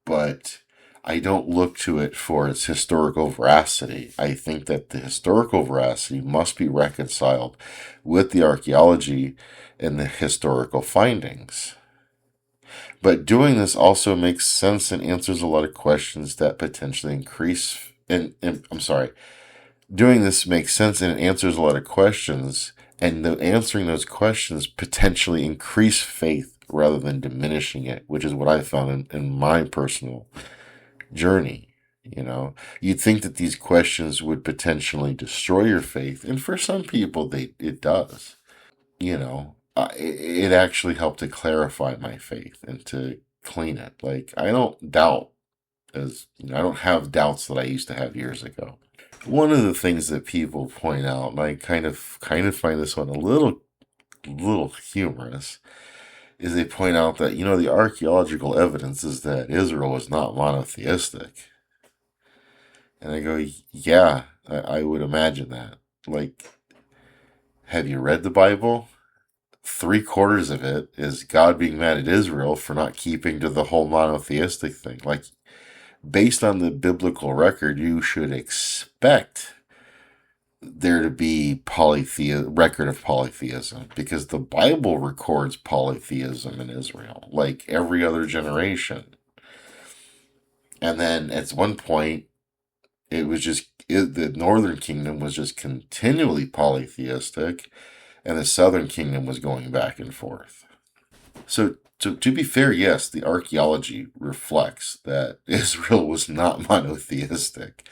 but I don't look to it for its historical veracity. I think that the historical veracity must be reconciled with the archaeology and the historical findings. But doing this also makes sense and answers a lot of questions that potentially increase. Doing this makes sense and it answers a lot of questions, and answering those questions potentially increase faith rather than diminishing it, which is what I found in my personal journey. You'd think that these questions would potentially destroy your faith, and for some people, it does. It actually helped to clarify my faith and to clean it. Like, I don't doubt I don't have doubts that I used to have years ago. One of the things that people point out, and I kind of find this one a little humorous, is they point out that, the archaeological evidence is that Israel was not monotheistic. And I go, yeah, I would imagine that. Like, have you read the Bible? 3/4 of it is God being mad at Israel for not keeping to the whole monotheistic thing. Like, based on the biblical record, you should expect there to be record of polytheism, because the Bible records polytheism in Israel, like every other generation. And then at one point, the northern kingdom was just continually polytheistic, and the southern kingdom was going back and forth. So to be fair, yes, the archaeology reflects that Israel was not monotheistic.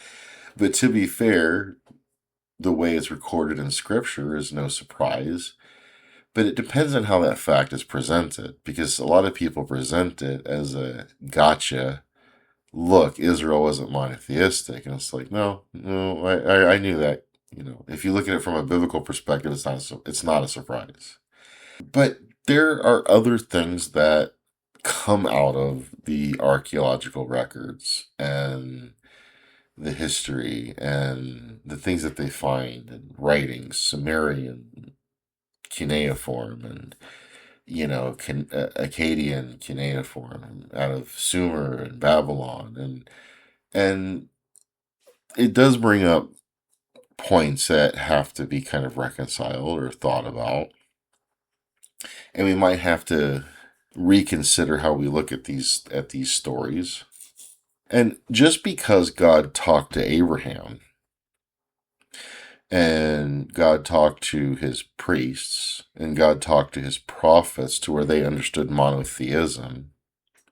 But to be fair, the way it's recorded in Scripture is no surprise. But it depends on how that fact is presented, because a lot of people present it as a gotcha. Look, Israel wasn't monotheistic, and it's like, no, I knew that. If you look at it from a biblical perspective, it's not a surprise. But there are other things that come out of the archaeological records and the history and the things that they find in writings, Sumerian cuneiform, and Akkadian cuneiform out of Sumer and Babylon, and it does bring up points that have to be kind of reconciled or thought about, and we might have to reconsider how we look at these stories. And just because God talked to Abraham and God talked to his priests and God talked to his prophets to where they understood monotheism,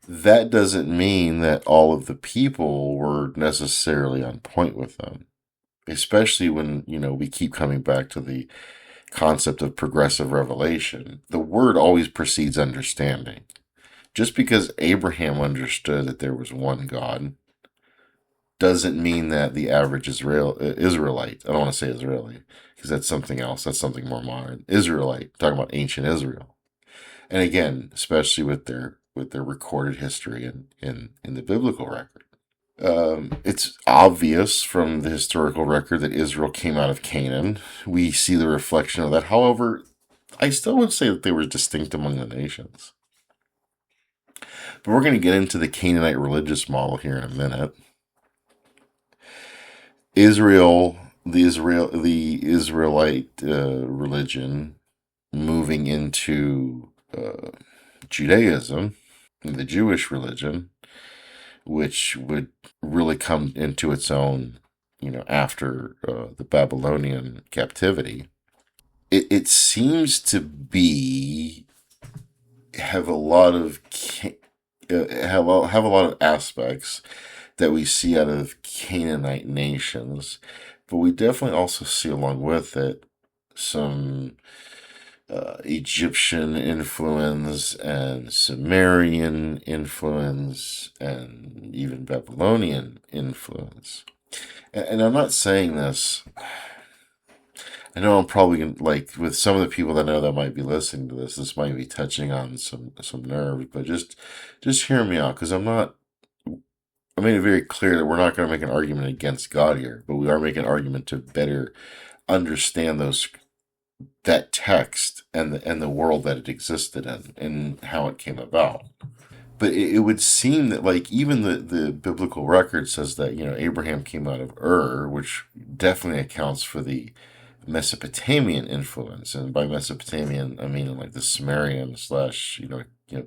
that doesn't mean that all of the people were necessarily on point with them. Especially when, we keep coming back to the concept of progressive revelation. The word always precedes understanding. Just because Abraham understood that there was one God doesn't mean that the average Israelite, I don't want to say Israeli, because that's something else, that's something more modern, Israelite, talking about ancient Israel. And again, especially with their recorded history in the biblical record. It's obvious from the historical record that Israel came out of Canaan. We see the reflection of that. However, I still would say that they were distinct among the nations. But we're going to get into the Canaanite religious model here in a minute. The Israelite religion moving into Judaism, the Jewish religion, which would really come into its own, after the Babylonian captivity. It seems to have a lot of have a lot of aspects that we see out of Canaanite nations, but we definitely also see along with it some Egyptian influence and Sumerian influence and even Babylonian influence. And I'm not saying this, I know I'm probably like, with some of the people that I know that might be listening to this might be touching on some nerves, but just hear me out, because I made it very clear that we're not going to make an argument against God here, but we are making an argument to better understand that text and the world that it existed in and how it came about. But it would seem that, like, even the biblical record says that, Abraham came out of Ur, which definitely accounts for the Mesopotamian influence. And by Mesopotamian, I mean like the Sumerian /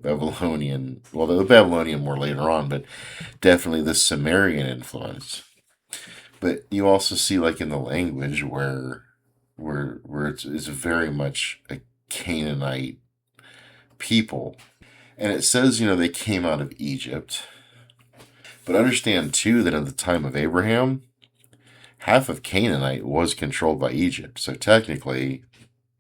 Babylonian, well, the Babylonian more later on, but definitely the Sumerian influence. But you also see, like, in the language where it's very much a Canaanite people. And it says, they came out of Egypt. But understand, too, that at the time of Abraham, half of Canaanite was controlled by Egypt. So technically,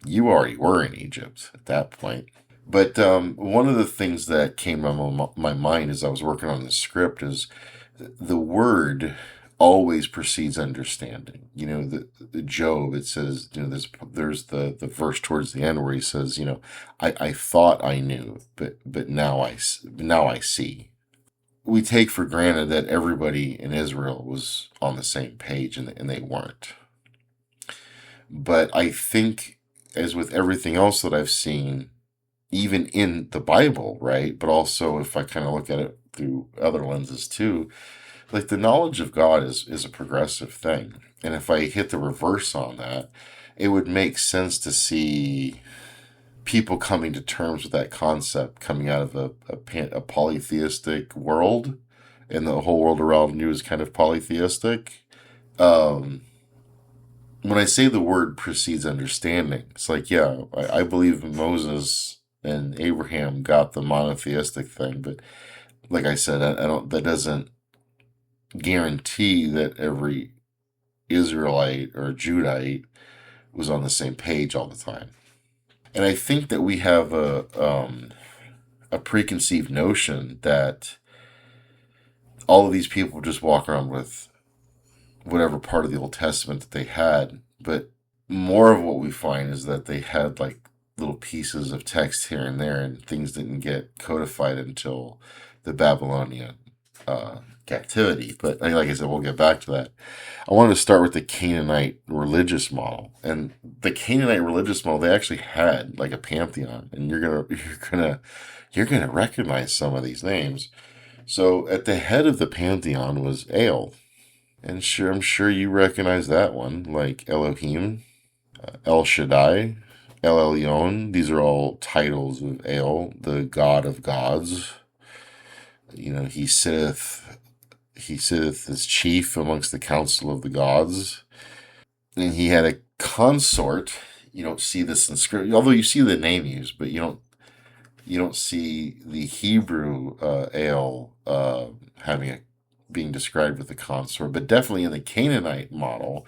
you already were in Egypt at that point. But one of the things that came to my mind as I was working on the script is the word always precedes understanding. The Job, it says, there's the verse towards the end where he says, I thought I knew, but now I see. We take for granted that everybody in Israel was on the same page, and they weren't. But I think, as with everything else that I've seen, even in the Bible, right? But also, if I kind of look at it through other lenses too, like the knowledge of God is a progressive thing. And if I hit the reverse on that, it would make sense to see people coming to terms with that concept coming out of a polytheistic world, and the whole world around you is kind of polytheistic. Um, when I say the word precedes understanding, it's like, yeah, I believe Moses and Abraham got the monotheistic thing, but like I said, I don't. That doesn't guarantee that every Israelite or Judite was on the same page all the time. And I think that we have a preconceived notion that all of these people just walk around with whatever part of the Old Testament that they had. But more of what we find is that they had like little pieces of text here and there, and things didn't get codified until the Babylonian captivity. But like I said, we'll get back to that. I wanted to start with the Canaanite religious model, and the Canaanite religious model, they actually had like a pantheon, and you're gonna recognize some of these names. So at the head of the pantheon was El, and I'm sure you recognize that one, like Elohim, El Shaddai, El Elyon. These are all titles of El, the God of gods. You know, he sitteth as chief amongst the council of the gods. And he had a consort. You don't see this in scripture, although you see the name used, but you don't see the Hebrew El being described with a consort. But definitely in the Canaanite model,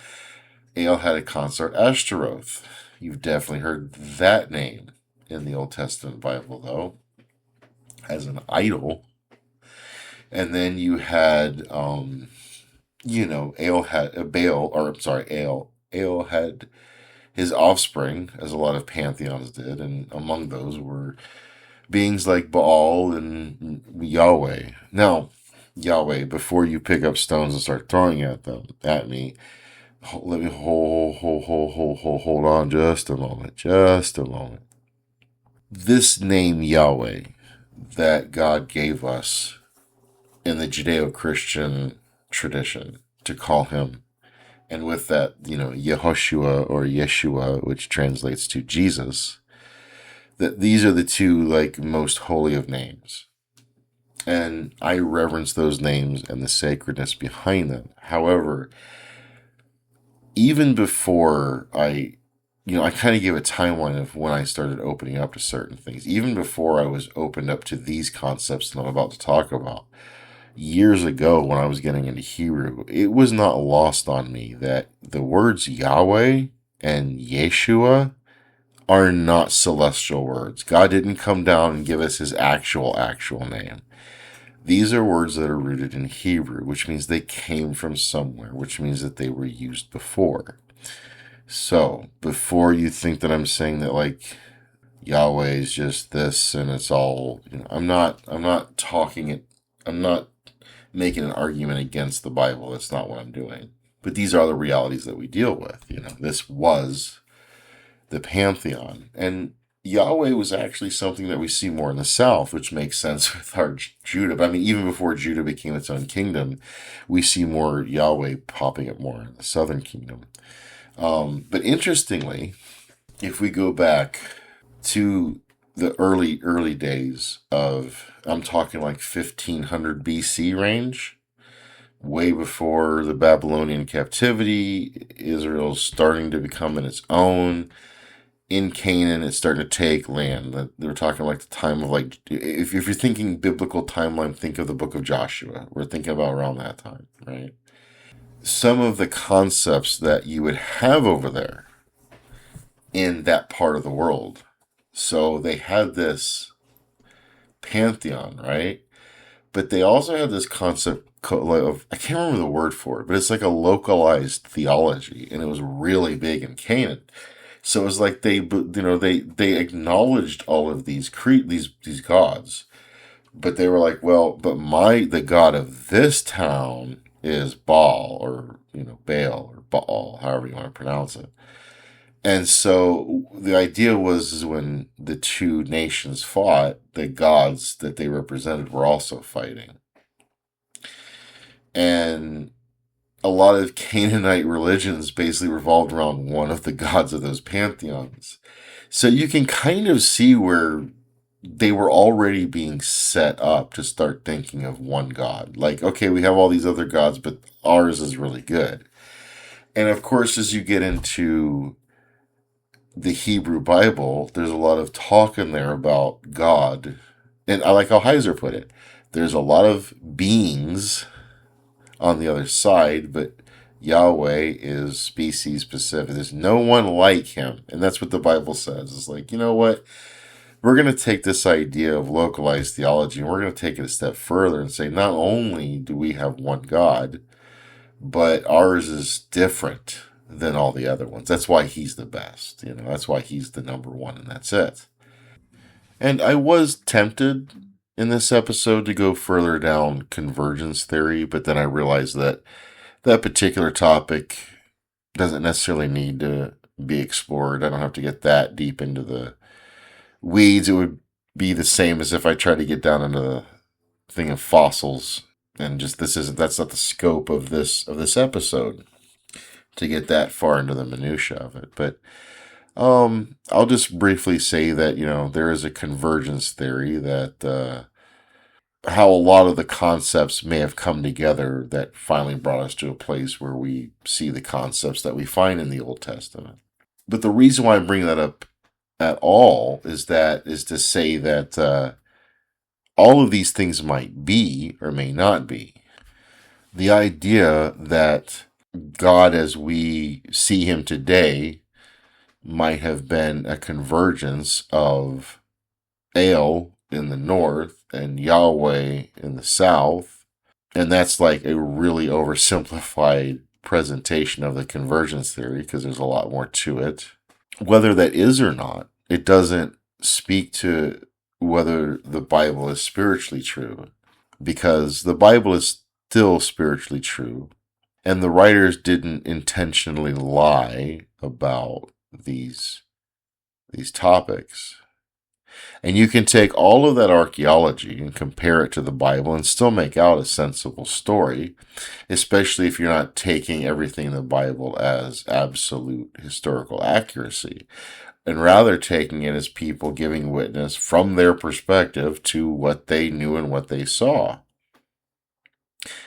El had a consort, Ashtaroth. You've definitely heard that name in the Old Testament Bible, though, as an idol. And then you had, El had El had his offspring, as a lot of pantheons did, and among those were beings like Baal and Yahweh. Now, Yahweh, before you pick up stones and start throwing at me, let me hold on just a moment. This name Yahweh that God gave us in the Judeo-Christian tradition to call him, and with that, Yehoshua or Yeshua, which translates to Jesus, that these are the two like most holy of names. And I reverence those names and the sacredness behind them. However, even before I kind of gave a timeline of when I started opening up to certain things. Even before I was opened up to these concepts that I'm about to talk about, years ago when I was getting into Hebrew, it was not lost on me that the words Yahweh and Yeshua are not celestial words. God didn't come down and give us his actual name. These are words that are rooted in Hebrew, which means they came from somewhere, which means that they were used before. So, before you think that I'm saying that like Yahweh is just this and it's all, I'm not making an argument against the Bible. That's not what I'm doing. But these are the realities that we deal with. This was the pantheon. And Yahweh was actually something that we see more in the South, which makes sense with our Judah. But I mean, even before Judah became its own kingdom, we see more Yahweh popping up more in the Southern kingdom. But interestingly, if we go back to the early days of, I'm talking like 1500 BC range, way before the Babylonian captivity, Israel's starting to become in its own. In Canaan, it's starting to take land. They were talking like the time of like, if you're thinking biblical timeline, think of the book of Joshua. We're thinking about around that time, right? Some of the concepts that you would have over there in that part of the world. So they had this pantheon, right? But they also had this concept of, I can't remember the word for it, but it's like a localized theology, and it was really big in Canaan. So it was like they acknowledged all of these gods, but they were like, well, but the God of this town is Baal, or Baal or Baal, however you want to pronounce it. And so the idea was when the two nations fought, the gods that they represented were also fighting. And a lot of Canaanite religions basically revolved around one of the gods of those pantheons. So you can kind of see where they were already being set up to start thinking of one God. Like, okay, we have all these other gods, but ours is really good. And of course, as you get into the Hebrew Bible, there's a lot of talk in there about God. And I like how Heiser put it. There's a lot of beings on the other side, but Yahweh is species specific. There's no one like him. And that's what the Bible says. It's like, you know what? We're going to take this idea of localized theology and we're going to take it a step further and say not only do we have one God, but ours is different than all the other ones. That's why he's the best. That's why he's the number one, and that's it. And I was tempted in this episode to go further down convergence theory, but then I realized that that particular topic doesn't necessarily need to be explored. I don't have to get that deep into the weeds. It would be the same as if I tried to get down into the thing of fossils, and just that's not the scope of this episode to get that far into the minutia of it. But I'll just briefly say that there is a convergence theory that how a lot of the concepts may have come together that finally brought us to a place where we see the concepts that we find in the Old Testament. But the reason why I bring that up at all is to say that all of these things might be or may not be. The idea that God as we see him today might have been a convergence of El in the north and Yahweh in the south. And that's like a really oversimplified presentation of the convergence theory because there's a lot more to it. Whether that is or not, it doesn't speak to whether the Bible is spiritually true, because the Bible is still spiritually true, and the writers didn't intentionally lie about these topics. And you can take all of that archaeology and compare it to the Bible and still make out a sensible story, especially if you're not taking everything in the Bible as absolute historical accuracy, and rather taking it as people giving witness from their perspective to what they knew and what they saw.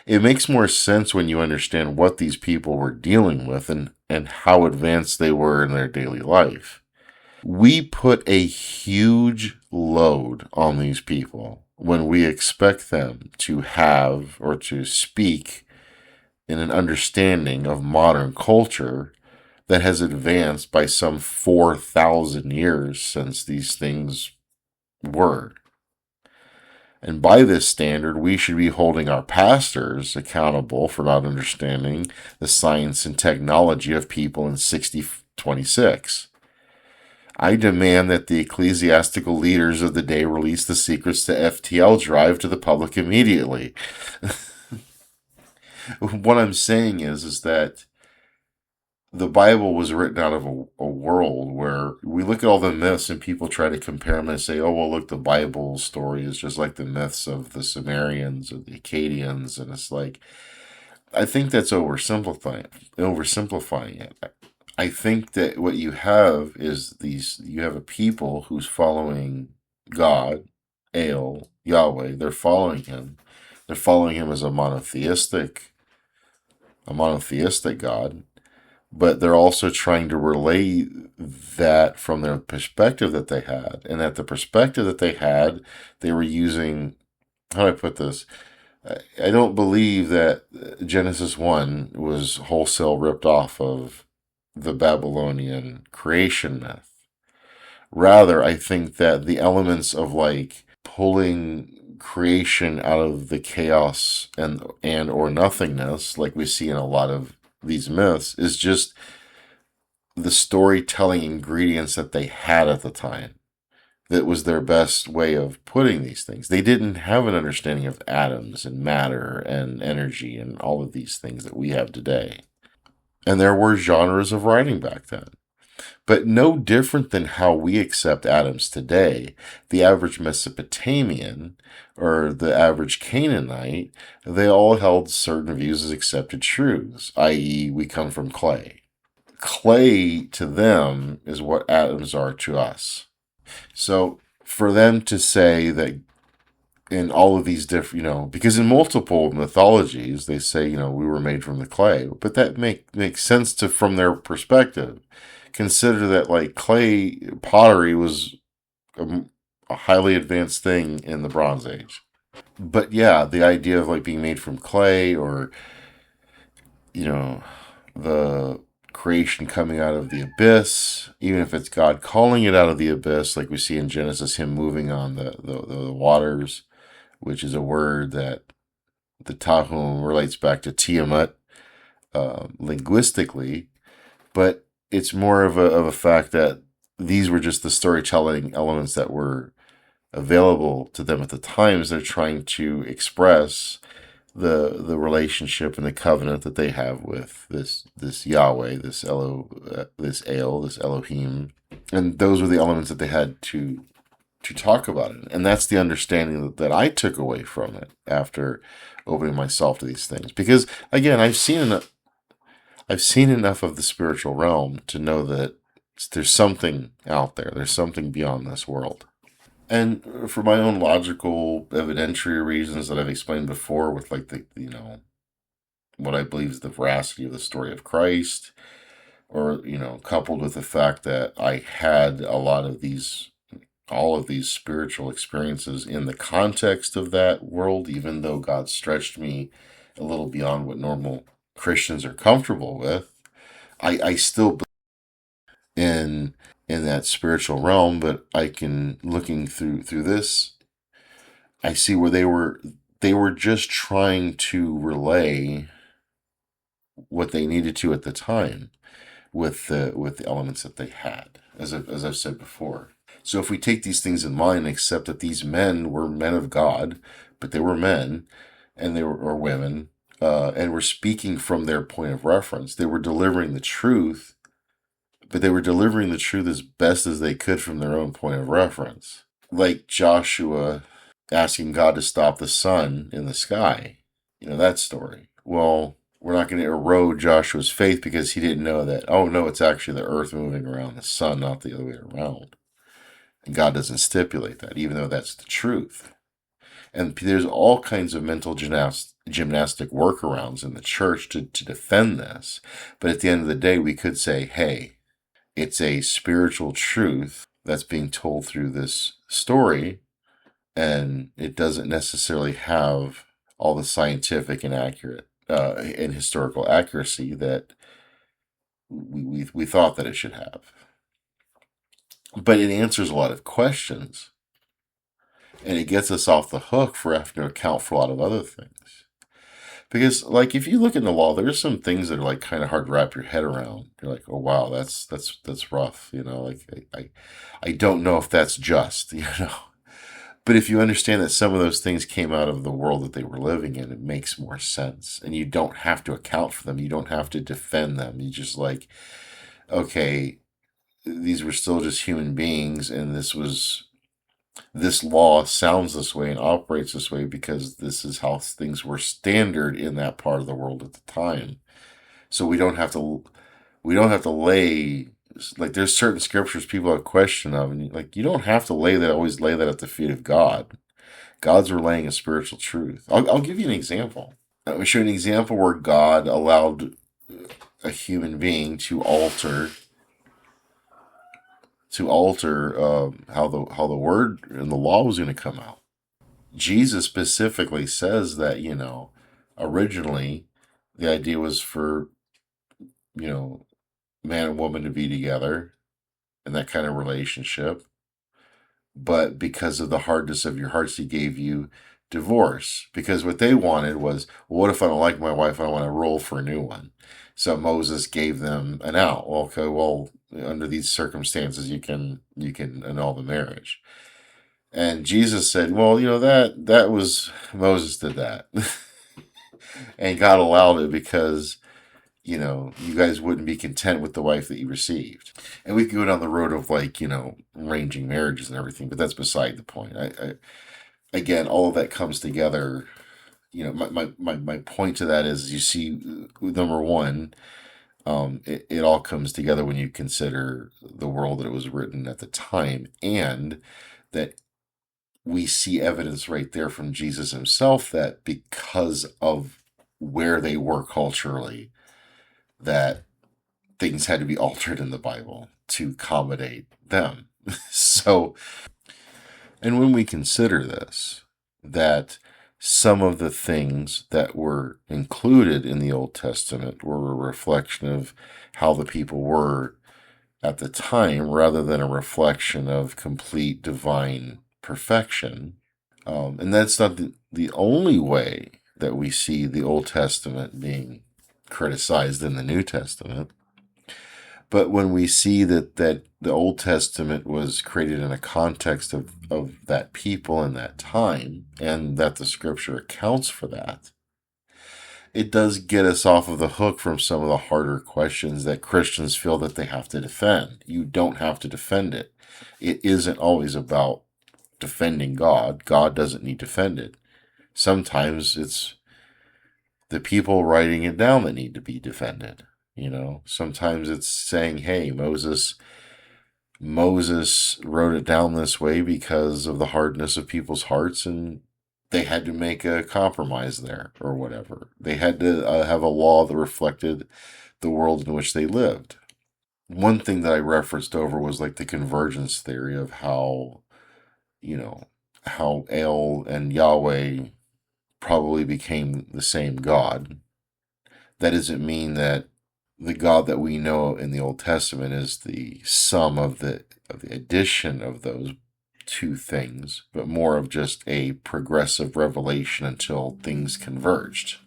It makes more sense when you understand what these people were dealing with and how advanced they were in their daily life. We put a huge load on these people when we expect them to have or to speak in an understanding of modern culture that has advanced by some 4,000 years since these things were. And by this standard, we should be holding our pastors accountable for not understanding the science and technology of people in 6026. I demand that the ecclesiastical leaders of the day release the secrets to FTL Drive to the public immediately. What I'm saying is that the Bible was written out of a world where we look at all the myths and people try to compare them and say, oh, well, look, the Bible story is just like the myths of the Sumerians or the Akkadians. And it's like, I think that's oversimplifying it. I think that what you have is you have a people who's following God, El, Yahweh. They're following him. They're following him as a monotheistic God. But they're also trying to relay that from their perspective that they had. And at the perspective that they had, they were using, how do I put this? I don't believe that Genesis 1 was wholesale ripped off of the Babylonian creation myth. Rather, I think that the elements of like pulling creation out of the chaos and or nothingness, like we see in a lot of these myths, is just the storytelling ingredients that they had at the time. That was their best way of putting these things. They didn't have an understanding of atoms and matter and energy and all of these things that we have today. And there were genres of writing back then. But no different than how we accept atoms today, the average Mesopotamian or the average Canaanite, they all held certain views as accepted truths, i.e., we come from clay. Clay to them is what atoms are to us. So for them to say that in all of these different, because in multiple mythologies they say, we were made from the clay, but that makes sense from their perspective. Consider that like clay pottery was a highly advanced thing in the Bronze Age. But yeah, the idea of like being made from clay, or the creation coming out of the abyss, even if it's God calling it out of the abyss, like we see in Genesis, him moving on the waters, which is a word that the Tahum relates back to Tiamat linguistically, but it's more of a fact that these were just the storytelling elements that were available to them at the time as they're trying to express the relationship and the covenant that they have with this Yahweh, this Elohim, and those were the elements that they had to talk about it. And that's the understanding that I took away from it after opening myself to these things. Because again, I've seen enough of the spiritual realm to know that there's something out there. There's something beyond this world. And for my own logical evidentiary reasons that I've explained before, with like what I believe is the veracity of the story of Christ, or coupled with the fact that I had all of these spiritual experiences in the context of that world, even though God stretched me a little beyond what normal Christians are comfortable with, I still believe in that spiritual realm. But I can, looking through this, I see where they were just trying to relay what they needed to at the time with the elements that they had, as I've said before. So if we take these things in mind and accept that these men were men of God, but they were men, and they were, or women, and were speaking from their point of reference, they were delivering the truth, but they were delivering the truth as best as they could from their own point of reference. Like Joshua asking God to stop the sun in the sky. That story. Well, we're not going to erode Joshua's faith because he didn't know that, oh no, it's actually the earth moving around the sun, not the other way around. And God doesn't stipulate that, even though that's the truth. And there's all kinds of mental gymnastic workarounds in the church to defend this. But at the end of the day, we could say, hey, it's a spiritual truth that's being told through this story, and it doesn't necessarily have all the scientific and accurate and historical accuracy that we thought that it should have. But it answers a lot of questions, and it gets us off the hook for having to account for a lot of other things. Because, like, if you look in the law, there's some things that are like kind of hard to wrap your head around. You're like, oh wow, that's rough. Like I don't know if that's just. But if you understand that some of those things came out of the world that they were living in, it makes more sense. And you don't have to account for them. You don't have to defend them. You just like, okay, these were still just human beings, and this law sounds this way and operates this way because this is how things were standard in that part of the world at the time. So we don't have to lay, like, there's certain scriptures people have question of, and like, you don't have to always lay that at the feet of God. God's relaying a spiritual truth. I'll give you an example. I'll show you an example where God allowed a human being to alter how the word and the law was going to come out. Jesus specifically says that, originally the idea was for, man and woman to be together in that kind of relationship. But because of the hardness of your hearts, he gave you divorce. Because what they wanted was, well, what if I don't like my wife? I want to roll for a new one. So Moses gave them an out. Okay, well, under these circumstances, you can annul the marriage. And Jesus said, well, that was, Moses did that. And God allowed it because, you guys wouldn't be content with the wife that you received. And we could go down the road of like, arranging marriages and everything, but that's beside the point. Again, all of that comes together. My point to that is you see, number one, it all comes together when you consider the world that it was written at the time, and that we see evidence right there from Jesus himself that because of where they were culturally, that things had to be altered in the Bible to accommodate them. So, and when we consider this, that some of the things that were included in the Old Testament were a reflection of how the people were at the time rather than a reflection of complete divine perfection. And that's not the only way that we see the Old Testament being criticized in the New Testament. But when we see that the Old Testament was created in a context of that people in that time, and that the scripture accounts for that, it does get us off of the hook from some of the harder questions that Christians feel that they have to defend. You don't have to defend it. It isn't always about defending God. God doesn't need defended. Sometimes it's the people writing it down that need to be defended. Sometimes it's saying, hey, Moses wrote it down this way because of the hardness of people's hearts, and they had to make a compromise there or whatever. They had to have a law that reflected the world in which they lived. One thing that I referenced over was like the convergence theory of how El and Yahweh probably became the same God. That doesn't mean that the God that we know in the Old Testament is the sum of the addition of those two things, but more of just a progressive revelation until things converged.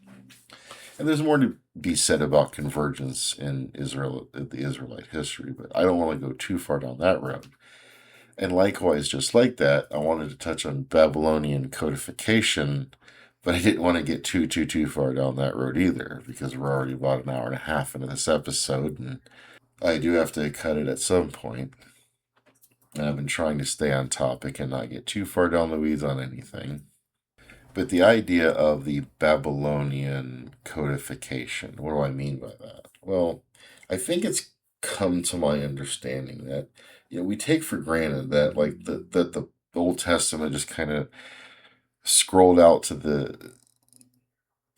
And there's more to be said about convergence in the Israelite history, but I don't want to go too far down that road. And likewise, just like that, I wanted to touch on Babylonian codification, but I didn't want to get too far down that road either, because we're already about an hour and a half into this episode, and I do have to cut it at some point. And I've been trying to stay on topic and not get too far down the weeds on anything. But the idea of the Babylonian codification, what do I mean by that? Well, I think it's come to my understanding that we take for granted that that the Old Testament just kind of scrolled out to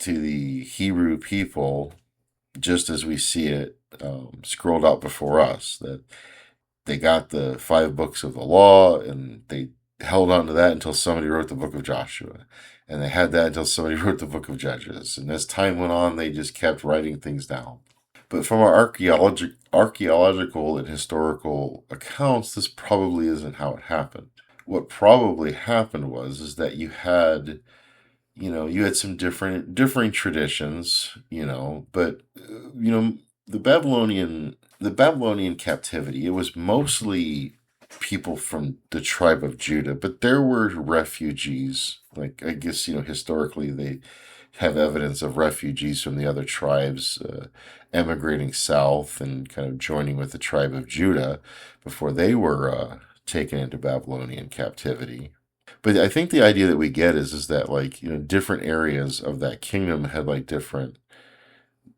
the Hebrew people just as we see it scrolled out before us, that they got the 5 books of the law and they held on to that until somebody wrote the book of Joshua, and they had that until somebody wrote the book of Judges, and as time went on they just kept writing things down. But from our archaeological and historical accounts, this probably isn't how it happened. What probably happened is that you had some differing traditions, but the Babylonian captivity, it was mostly people from the tribe of Judah, but there were refugees. Like, I guess, historically they have evidence of refugees from the other tribes emigrating south and kind of joining with the tribe of Judah before they were taken into Babylonian captivity. But I think the idea that we get is that different areas of that kingdom had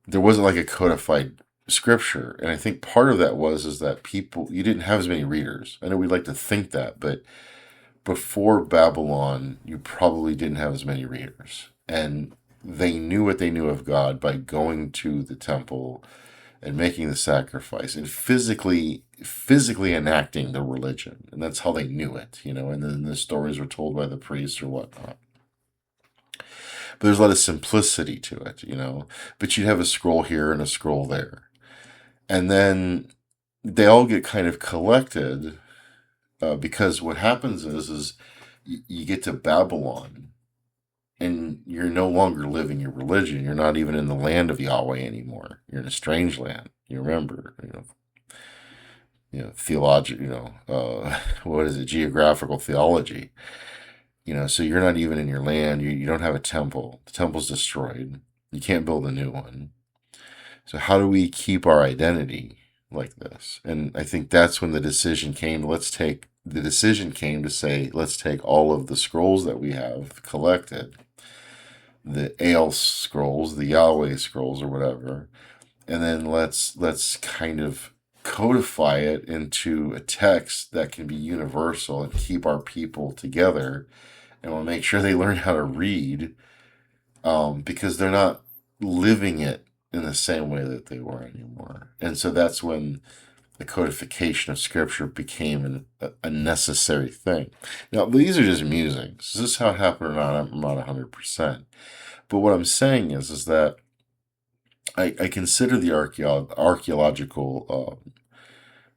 there wasn't like a codified scripture. And I think part of that is that you didn't have as many readers. I know we'd like to think that, but before Babylon, you probably didn't have as many readers. And they knew what they knew of God by going to the temple and making the sacrifice and physically enacting the religion. And that's how they knew it, and then the stories were told by the priests or whatnot. But there's a lot of simplicity to it, but you'd have a scroll here and a scroll there. And then they all get kind of collected because what happens is you get to Babylon and you're no longer living your religion. You're not even in the land of Yahweh anymore. You're in a strange land. You remember, geographical theology. So you're not even in your land. You don't have a temple. The temple's destroyed. You can't build a new one. So how do we keep our identity like this? And I think that's when the decision came. The decision came to say, let's take all of the scrolls that we have collected, the Ale scrolls, the Yahweh scrolls, or whatever, and then let's kind of codify it into a text that can be universal and keep our people together, and we'll make sure they learn how to read, because they're not living it in the same way that they were anymore. And so that's when the codification of Scripture became a necessary thing. Now, these are just musings. Is this how it happened or not? I'm not 100%. But what I'm saying is that I consider the archaeological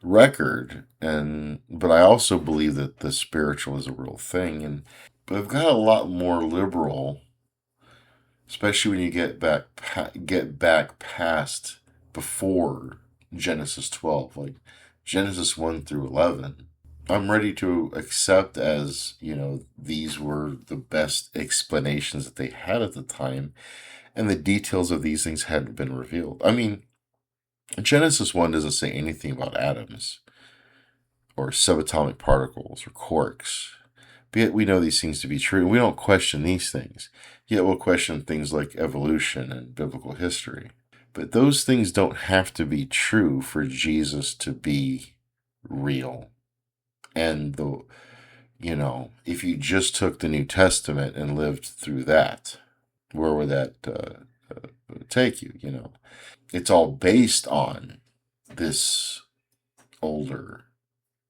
record, but I also believe that the spiritual is a real thing. But I've got a lot more liberal, especially when you get back past before Genesis 12, like Genesis 1 through 11. I'm ready to accept as, these were the best explanations that they had at the time, and the details of these things hadn't been revealed. I mean, Genesis 1 doesn't say anything about atoms or subatomic particles or quarks. But yet we know these things to be true, and we don't question these things. Yet we'll question things like evolution and biblical history. But those things don't have to be true for Jesus to be real. And if you just took the New Testament and lived through that, where would that take you? It's all based on this older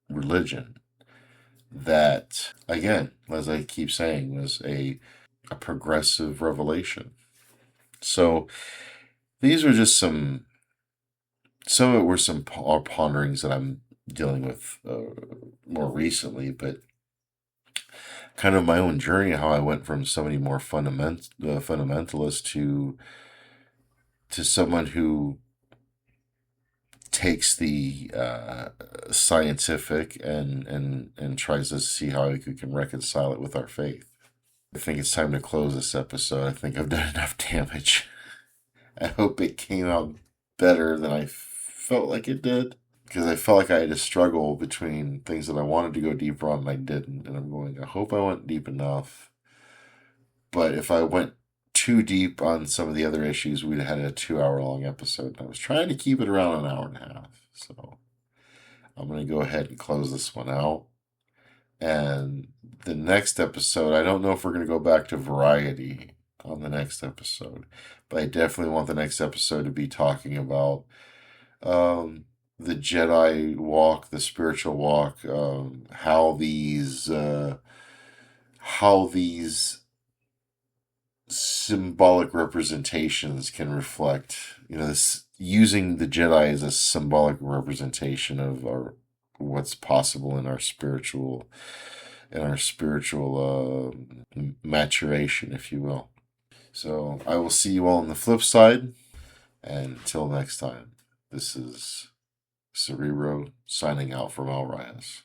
religion that, again, as I keep saying, was a progressive revelation. So these were just some of it were some ponderings that I'm dealing with more recently, but kind of my own journey, how I went from somebody more fundamentalist to someone who takes the scientific and tries to see how we can reconcile it with our faith. I think it's time to close this episode. I think I've done enough damage. I hope it came out better than I felt like it did, because I felt like I had to struggle between things that I wanted to go deeper on and I didn't. And I'm going, I hope I went deep enough. But if I went too deep on some of the other issues, we'd have had a 2-hour-long episode. And I was trying to keep it around an hour and a half. So I'm going to go ahead and close this one out. And the next episode, I don't know if we're going to go back to variety on the next episode, but I definitely want the next episode to be talking about the Jedi walk, the spiritual walk, how these symbolic representations can reflect, using the Jedi as a symbolic representation of what's possible in our spiritual maturation, if you will. So I will see you all on the flip side, and until next time, this is Cerebro signing out from Malrius.